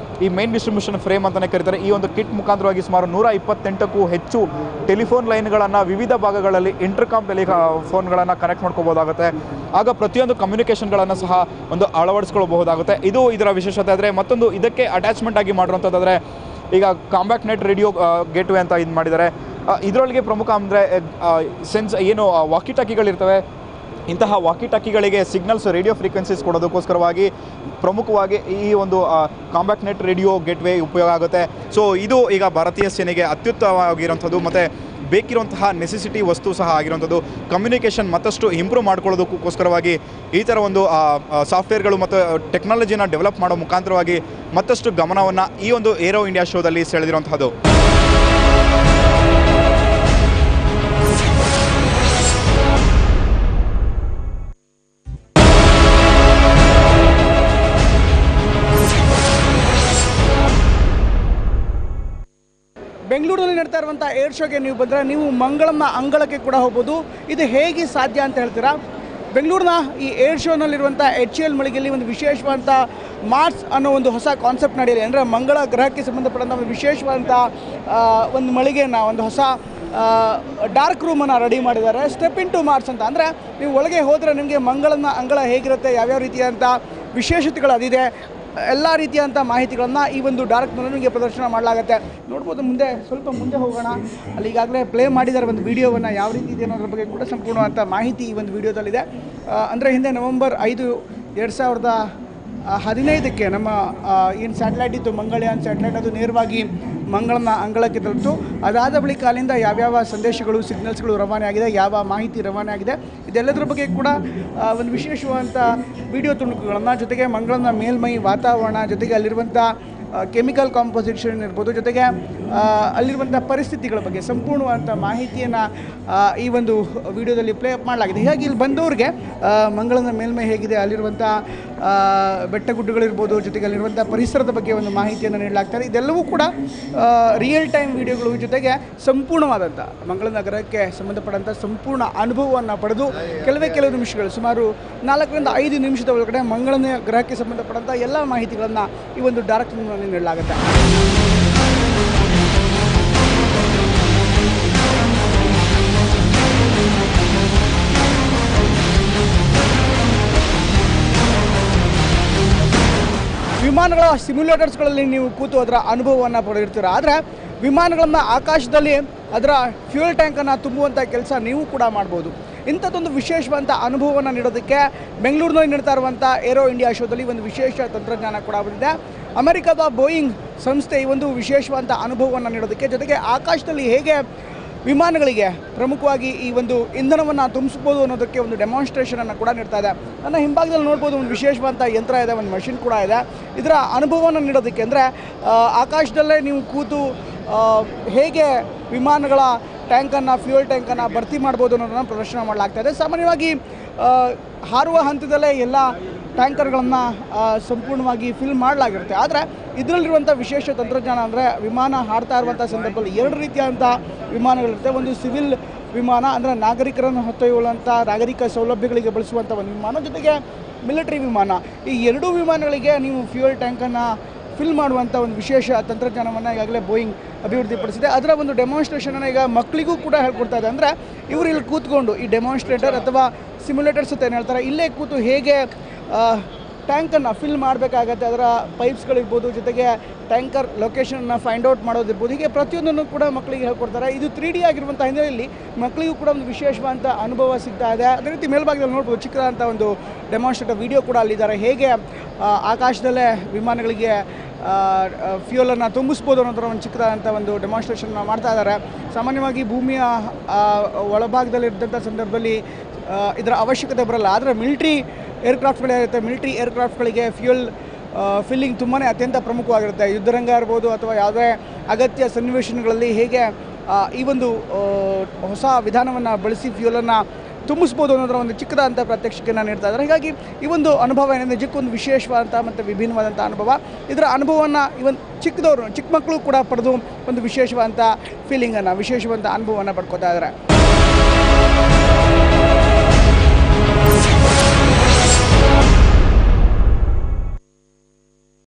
ಈ ಮೇನ್ ಡಿಸ್ಟ್ರಿಬ್ಯೂಷನ್ ಫ್ರೇಮ್ ಅಂತಲೇ ಕರೀತಾರೆ. ಈ ಒಂದು ಕಿಟ್ ಮುಖಾಂತರವಾಗಿ ಸುಮಾರು 128ಕ್ಕೂ ಹೆಚ್ಚು ಟೆಲಿಫೋನ್ ಲೈನ್ಗಳನ್ನು ವಿವಿಧ ಭಾಗಗಳಲ್ಲಿ ಇಂಟರ್ಕಾಮ್ ಟೆಲಿಫೋನ್ಗಳನ್ನು ಕನೆಕ್ಟ್ ಮಾಡ್ಕೋಬೋದಾಗುತ್ತೆ. ಆಗ ಪ್ರತಿಯೊಂದು ಕಮ್ಯುನಿಕೇಷನ್ಗಳನ್ನು ಸಹ ಒಂದು ಅಳವಡಿಸ್ಕೊಳ್ಬಹುದಾಗುತ್ತೆ. ಇದು ಇದರ ವಿಶೇಷತೆ. ಆದರೆ ಮತ್ತೊಂದು ಇದಕ್ಕೆ ಅಟ್ಯಾಚ್ಮೆಂಟ್ ಆಗಿ ಮಾಡಿರುವಂಥದ್ದಾದರೆ ಈಗ ಕಾಂಬ್ಯಾಕ್ಟ್ ನೆಟ್ ರೇಡಿಯೋ ಗೇಟ್ವೇ ಅಂತ ಇದು ಮಾಡಿದ್ದಾರೆ. ಇದರೊಳಗೆ ಪ್ರಮುಖ ಅಂದರೆ ವಾಕಿ ಟಾಕಿಗಳಿರ್ತವೆ. ಇಂತಹ ವಾಕಿ ಟಾಕಿಗಳಿಗೆ ಸಿಗ್ನಲ್ಸ್ ರೇಡಿಯೋ ಫ್ರೀಕ್ವೆನ್ಸೀಸ್ ಕೊಡೋದಕ್ಕೋಸ್ಕರವಾಗಿ ಪ್ರಮುಖವಾಗಿ ಈ ಒಂದು ಕಾಂಬ್ಯಾಕ್ಟ್ ನೆಟ್ ರೇಡಿಯೋ ಗೇಟ್ವೇ ಉಪಯೋಗ ಆಗುತ್ತೆ. ಸೊ ಇದು ಈಗ ಭಾರತೀಯ ಸೇನೆಗೆ ಅತ್ಯುತ್ತಮವಾಗಿರುವಂಥದ್ದು ಮತ್ತು ಬೇಕಿರುವಂತಹ ನೆಸೆಸಿಟಿ ವಸ್ತು ಸಹ ಆಗಿರುವಂಥದ್ದು. ಕಮ್ಯುನಿಕೇಷನ್ ಮತ್ತಷ್ಟು ಇಂಪ್ರೂವ್ ಮಾಡ್ಕೊಳ್ಳೋದಕ್ಕೋಸ್ಕರವಾಗಿ ಈ ಥರ ಒಂದು ಸಾಫ್ಟ್ವೇರ್ಗಳು ಮತ್ತು ಟೆಕ್ನಾಲಜಿನ ಡೆವಲಪ್ ಮಾಡೋ ಮುಖಾಂತರವಾಗಿ ಮತ್ತಷ್ಟು ಗಮನವನ್ನು ಈ ಒಂದು ಏರೋ ಇಂಡಿಯಾ ಶೋದಲ್ಲಿ ಸೆಳೆದಿರುವಂಥದ್ದು. ಬೆಂಗಳೂರಲ್ಲಿ ನಡ್ತಾ ಇರುವಂಥ ಏರ್ ಶೋಗೆ ನೀವು ಬಂದರೆ ನೀವು ಮಂಗಳಂನ ಅಂಗಳಕ್ಕೆ ಕೂಡ ಹೋಗ್ಬೋದು. ಇದು ಹೇಗೆ ಸಾಧ್ಯ ಅಂತ ಹೇಳ್ತೀರಾ? ಬೆಂಗಳೂರಿನ ಈ ಏರ್ ಶೋನಲ್ಲಿರುವಂಥ HAL ಮಳಿಗೆಯಲ್ಲಿ ಒಂದು ವಿಶೇಷವಾದಂಥ ಮಾರ್ಸ್ ಅನ್ನೋ ಒಂದು ಹೊಸ ಕಾನ್ಸೆಪ್ಟ್ ನಡೆಯಿದೆ. ಅಂದರೆ ಮಂಗಳ ಗ್ರಹಕ್ಕೆ ಸಂಬಂಧಪಟ್ಟಂಥ ಒಂದು ವಿಶೇಷವಾದಂಥ ಒಂದು ಮಳಿಗೆಯನ್ನು, ಒಂದು ಹೊಸ ಡಾರ್ಕ್ ರೂಮನ್ನು ರೆಡಿ ಮಾಡಿದ್ದಾರೆ. ಸ್ಟೆಪ್ ಇನ್ ಟು ಮಾರ್ಸ್ ಅಂತ. ಅಂದರೆ ನೀವು ಒಳಗೆ ಹೋದರೆ ನಿಮಗೆ ಮಂಗಳನ ಅಂಗಳ ಹೇಗಿರುತ್ತೆ, ಯಾವ್ಯಾವ ರೀತಿಯಾದಂಥ ವಿಶೇಷತೆಗಳು ಅದಿದೆ, ಎಲ್ಲ ರೀತಿಯಾದಂಥ ಮಾಹಿತಿಗಳನ್ನು ಈ ಒಂದು ಡಾರ್ಕ್ನಲ್ಲಿ ನಿಮಗೆ ಪ್ರದರ್ಶನ ಮಾಡಲಾಗುತ್ತೆ. ನೋಡ್ಬೋದು. ಸ್ವಲ್ಪ ಮುಂದೆ ಹೋಗೋಣ. ಅಲ್ಲಿ ಈಗಾಗಲೇ ಪ್ಲೇ ಮಾಡಿದ್ದಾರೆ ಒಂದು ವಿಡಿಯೋವನ್ನು. ಯಾವ ರೀತಿ ಇದೆ ಅನ್ನೋದ್ರ ಬಗ್ಗೆ ಕೂಡ ಸಂಪೂರ್ಣವಾದಂಥ ಮಾಹಿತಿ ಈ ಒಂದು ವಿಡಿಯೋದಲ್ಲಿದೆ. ಅಂದರೆ ಹಿಂದೆ ನವೆಂಬರ್ 5, 2015ಕ್ಕೆ ನಮ್ಮ ಏನು ಸ್ಯಾಟಲೈಟ್ ಇತ್ತು, ಮಂಗಳಯಾನ್ ಸ್ಯಾಟಲೈಟ್, ಅದು ನೇರವಾಗಿ ಮಂಗಳನ ಅಂಗಳಕ್ಕೆ ತಲುಪಿತು. ಅದಾದ ಬಳಿಕ ಅಲ್ಲಿಂದ ಯಾವ್ಯಾವ ಸಂದೇಶಗಳು, ಸಿಗ್ನಲ್ಸ್ಗಳು ರವಾನೆ ಆಗಿದೆ, ಯಾವ ಮಾಹಿತಿ ರವಾನೆ ಆಗಿದೆ, ಇದೆಲ್ಲದರ ಬಗ್ಗೆ ಕೂಡ ಒಂದು ವಿಶೇಷವಾದಂಥ ವಿಡಿಯೋ ತುಣುಕುಗಳನ್ನು, ಜೊತೆಗೆ ಮಂಗಳನ ಮೇಲ್ಮೈ ವಾತಾವರಣ, ಜೊತೆಗೆ ಅಲ್ಲಿರುವಂಥ ಕೆಮಿಕಲ್ ಕಾಂಪೋಸಿಷನ್ ಇರ್ಬೋದು, ಜೊತೆಗೆ ಅಲ್ಲಿರುವಂಥ ಪರಿಸ್ಥಿತಿಗಳ ಬಗ್ಗೆ ಸಂಪೂರ್ಣವಾದಂಥ ಮಾಹಿತಿಯನ್ನು ಈ ಒಂದು ವಿಡಿಯೋದಲ್ಲಿ ಪ್ಲೇ ಅಪ್ ಮಾಡಲಾಗಿದೆ. ಹೀಗಾಗಿ ಇಲ್ಲಿ ಬಂದವ್ರಿಗೆ ಮಂಗಳನ ಮೇಲ್ಮೈ ಹೇಗಿದೆ, ಅಲ್ಲಿರುವಂಥ ಬೆಟ್ಟಗುಡ್ಡಗಳಿರ್ಬೋದು, ಜೊತೆಗೆ ಅಲ್ಲಿರುವಂಥ ಪರಿಸರದ ಬಗ್ಗೆ ಒಂದು ಮಾಹಿತಿಯನ್ನು ನೀಡಲಾಗ್ತದೆ. ಇದೆಲ್ಲವೂ ಕೂಡ ರಿಯಲ್ ಟೈಮ್ ವಿಡಿಯೋಗಳು, ಜೊತೆಗೆ ಸಂಪೂರ್ಣವಾದಂಥ ಮಂಗಳ ನಗರಕ್ಕೆ ಸಂಬಂಧಪಟ್ಟಂಥ ಸಂಪೂರ್ಣ ಅನುಭವವನ್ನು ಪಡೆದು ಕೆಲವು ನಿಮಿಷಗಳು, ಸುಮಾರು 4 ರಿಂದ 5 ನಿಮಿಷದ ಒಳಗಡೆ ಮಂಗಳನ ಗ್ರಹಕ್ಕೆ ಸಂಬಂಧಪಟ್ಟಂಥ ಎಲ್ಲ ಮಾಹಿತಿಗಳನ್ನು ಈ ಒಂದು ಡೈರೆಕ್ಟ್ ಫಿಲ್ಮ್ನಲ್ಲಿ ನೀಡಲಾಗುತ್ತೆ. ವಿಮಾನಗಳ ಸಿಮ್ಯುಲೇಟರ್ಸ್ಗಳಲ್ಲಿ ನೀವು ಕೂತು ಅದರ ಅನುಭವವನ್ನು ಪಡೆದಿರ್ತೀರ. ಆದರೆ ವಿಮಾನಗಳನ್ನು ಆಕಾಶದಲ್ಲಿ ಅದರ ಫ್ಯೂಯಲ್ ಟ್ಯಾಂಕನ್ನು ತುಂಬುವಂಥ ಕೆಲಸ ನೀವು ಕೂಡ ಮಾಡ್ಬೋದು. ಇಂಥದ್ದೊಂದು ವಿಶೇಷವಾದಂಥ ಅನುಭವವನ್ನು ನೀಡೋದಕ್ಕೆ ಬೆಂಗಳೂರಿನಲ್ಲಿ ನೀಡ್ತಾ ಇರುವಂಥ ಏರೋ ಇಂಡಿಯಾ ಶೋದಲ್ಲಿ ಒಂದು ವಿಶೇಷ ತಂತ್ರಜ್ಞಾನ ಕೂಡ ಬಂದಿದೆ. ಅಮೆರಿಕದ ಬೋಯಿಂಗ್ ಸಂಸ್ಥೆ ಈ ಒಂದು ವಿಶೇಷವಾದಂಥ ಅನುಭವವನ್ನು ನೀಡೋದಕ್ಕೆ, ಜೊತೆಗೆ ಆಕಾಶದಲ್ಲಿ ಹೇಗೆ ವಿಮಾನಗಳಿಗೆ ಪ್ರಮುಖವಾಗಿ ಈ ಒಂದು ಇಂಧನವನ್ನು ತುಂಬಿಸ್ಬೋದು ಅನ್ನೋದಕ್ಕೆ ಒಂದು ಡೆಮಾನ್ಸ್ಟ್ರೇಷನನ್ನು ಕೂಡ ನೀಡ್ತಾ ಇದೆ. ನನ್ನ ಹಿಂಭಾಗದಲ್ಲಿ ನೋಡ್ಬೋದು ಒಂದು ವಿಶೇಷವಾದಂಥ ಯಂತ್ರ ಇದೆ, ಒಂದು ಮಷಿನ್ ಕೂಡ ಇದೆ. ಇದರ ಅನುಭವವನ್ನು ನೀಡೋದಕ್ಕೆ ಅಂದರೆ ಆಕಾಶದಲ್ಲೇ ನೀವು ಕೂತು ಹೇಗೆ ವಿಮಾನಗಳ ಟ್ಯಾಂಕನ್ನು, ಫ್ಯೂಯಲ್ ಟ್ಯಾಂಕನ್ನು ಭರ್ತಿ ಮಾಡ್ಬೋದು ಅನ್ನೋದನ್ನು ಪ್ರದರ್ಶನ ಮಾಡಲಾಗ್ತಾಯಿದೆ. ಸಾಮಾನ್ಯವಾಗಿ ಹಾರುವ ಹಂತದಲ್ಲೇ ಎಲ್ಲ ಟ್ಯಾಂಕರ್ಗಳನ್ನು ಸಂಪೂರ್ಣವಾಗಿ ಫಿಲ್ ಮಾಡಲಾಗಿರುತ್ತೆ. ಆದರೆ ಇದರಲ್ಲಿರುವಂಥ ವಿಶೇಷ ತಂತ್ರಜ್ಞಾನ ಅಂದರೆ ವಿಮಾನ ಹಾಡ್ತಾ ಇರುವಂಥ ಸಂದರ್ಭದಲ್ಲಿ 2 ರೀತಿಯಾದಂಥ ವಿಮಾನಗಳಿರುತ್ತೆ. ಒಂದು ಸಿವಿಲ್ ವಿಮಾನ ಅಂದರೆ ನಾಗರಿಕರನ್ನು ಹೊತ್ತೊಯ್ಯುವಂಥ ನಾಗರಿಕ ಸೌಲಭ್ಯಗಳಿಗೆ ಬಳಸುವಂಥ ಒಂದು ವಿಮಾನ, ಜೊತೆಗೆ ಮಿಲಿಟರಿ ವಿಮಾನ. ಈ 2 ವಿಮಾನಗಳಿಗೆ ನೀವು ಫ್ಯೂಯಲ್ ಟ್ಯಾಂಕನ್ನು ಫಿಲ್ ಮಾಡುವಂಥ ಒಂದು ವಿಶೇಷ ತಂತ್ರಜ್ಞಾನವನ್ನು ಈಗಾಗಲೇ ಬೋಯಿಂಗ್ ಅಭಿವೃದ್ಧಿಪಡಿಸಿದೆ. ಅದರ ಒಂದು ಡೆಮಾನ್ಸ್ಟ್ರೇಷನನ್ನು ಈಗ ಮಕ್ಕಳಿಗೂ ಕೂಡ ಹೇಳ್ಕೊಡ್ತಾ ಇದೆ. ಅಂದರೆ ಇವರು ಇಲ್ಲಿ ಕೂತ್ಕೊಂಡು ಈ ಡೆಮಾನ್ಸ್ಟ್ರೇಟರ್ ಅಥವಾ ಸಿಮ್ಯುಲೇಟರ್ಸ್ ಅಂತ ಏನು ಹೇಳ್ತಾರೆ, ಇಲ್ಲೇ ಕೂತು ಹೇಗೆ ಟ್ಯಾಂಕನ್ನು ಫಿಲ್ ಮಾಡಬೇಕಾಗತ್ತೆ, ಅದರ ಪೈಪ್ಸ್ಗಳಿರ್ಬೋದು, ಜೊತೆಗೆ ಟ್ಯಾಂಕರ್ ಲೊಕೇಶನ್ನ ಫೈಂಡ್ ಔಟ್ ಮಾಡೋದಿರ್ಬೋದು, ಹೀಗೆ ಪ್ರತಿಯೊಂದನ್ನು ಕೂಡ ಮಕ್ಕಳಿಗೆ ಹೇಳ್ಕೊಡ್ತಾರೆ. ಇದು 3D ಆಗಿರುವಂಥ ಹಿನ್ನೆಲೆಯಲ್ಲಿ ಮಕ್ಕಳಿಗೂ ಕೂಡ ಒಂದು ವಿಶೇಷವಾದಂಥ ಅನುಭವ ಸಿಗ್ತಾ ಇದೆ. ಅದೇ ರೀತಿ ಮೇಲ್ಭಾಗದಲ್ಲಿ ನೋಡ್ಬೋದು ಚಿಕ್ಕದಾದಂಥ ಒಂದು ಡೆಮಾನ್ಸ್ಟ್ರೇಟರ್ ವಿಡಿಯೋ ಕೂಡ ಅಲ್ಲಿದ್ದಾರೆ. ಹೇಗೆ ಆಕಾಶದಲ್ಲೇ ವಿಮಾನಗಳಿಗೆ ಫ್ಯೂಯಲನ್ನು ತುಂಬಿಸ್ಬೋದು ಅನ್ನೋದರ ಒಂದು ಚಿಕ್ಕದಾದಂಥ ಒಂದು ಡೆಮಾನ್ಸ್ಟ್ರೇಷನ್ನ ಮಾಡ್ತಾ ಇದ್ದಾರೆ. ಸಾಮಾನ್ಯವಾಗಿ ಭೂಮಿಯ ಒಳಭಾಗದಲ್ಲಿದ್ದಂಥ ಸಂದರ್ಭದಲ್ಲಿ ಇದರ ಅವಶ್ಯಕತೆ ಬರಲ್ಲ. ಆದರೆ ಮಿಲಿಟ್ರಿ ಏರ್ಕ್ರಾಫ್ಟ್ಗಳಿರುತ್ತೆ, ಮಿಲಿಟ್ರಿ ಏರ್ಕ್ರಾಫ್ಟ್ಗಳಿಗೆ ಫ್ಯೂಯಲ್ ಫಿಲ್ಲಿಂಗ್ ತುಂಬಾ ಅತ್ಯಂತ ಪ್ರಮುಖವಾಗಿರುತ್ತೆ. ಯುದ್ಧರಂಗ ಇರ್ಬೋದು ಅಥವಾ ಯಾವುದೇ ಅಗತ್ಯ ಸನ್ನಿವೇಶಗಳಲ್ಲಿ ಹೇಗೆ ಈ ಒಂದು ಹೊಸ ವಿಧಾನವನ್ನು ಬಳಸಿ ಫ್ಯೂಯಲನ್ನು ತುಂಬಿಸ್ಬೋದು ಅನ್ನೋದರ ಒಂದು ಚಿಕ್ಕದಾದಂಥ ಪ್ರಾತ್ಯಕ್ಷಿಕೆಯನ್ನು ನೀಡ್ತಾ ಇದ್ದಾರೆ. ಹೀಗಾಗಿ ಈ ಒಂದು ಅನುಭವ ಏನಿದೆ ನಿಜಕ್ಕೊಂದು ವಿಶೇಷವಾದಂಥ ಮತ್ತು ವಿಭಿನ್ನವಾದಂಥ ಅನುಭವ. ಇದರ ಅನುಭವವನ್ನು ಚಿಕ್ಕ ಮಕ್ಕಳು ಕೂಡ ಪಡೆದು ಒಂದು ವಿಶೇಷವಾದಂಥ ಫೀಲಿಂಗನ್ನು, ವಿಶೇಷವಾದಂಥ ಅನುಭವವನ್ನು ಪಡ್ಕೊತಾ ಇದ್ದಾರೆ.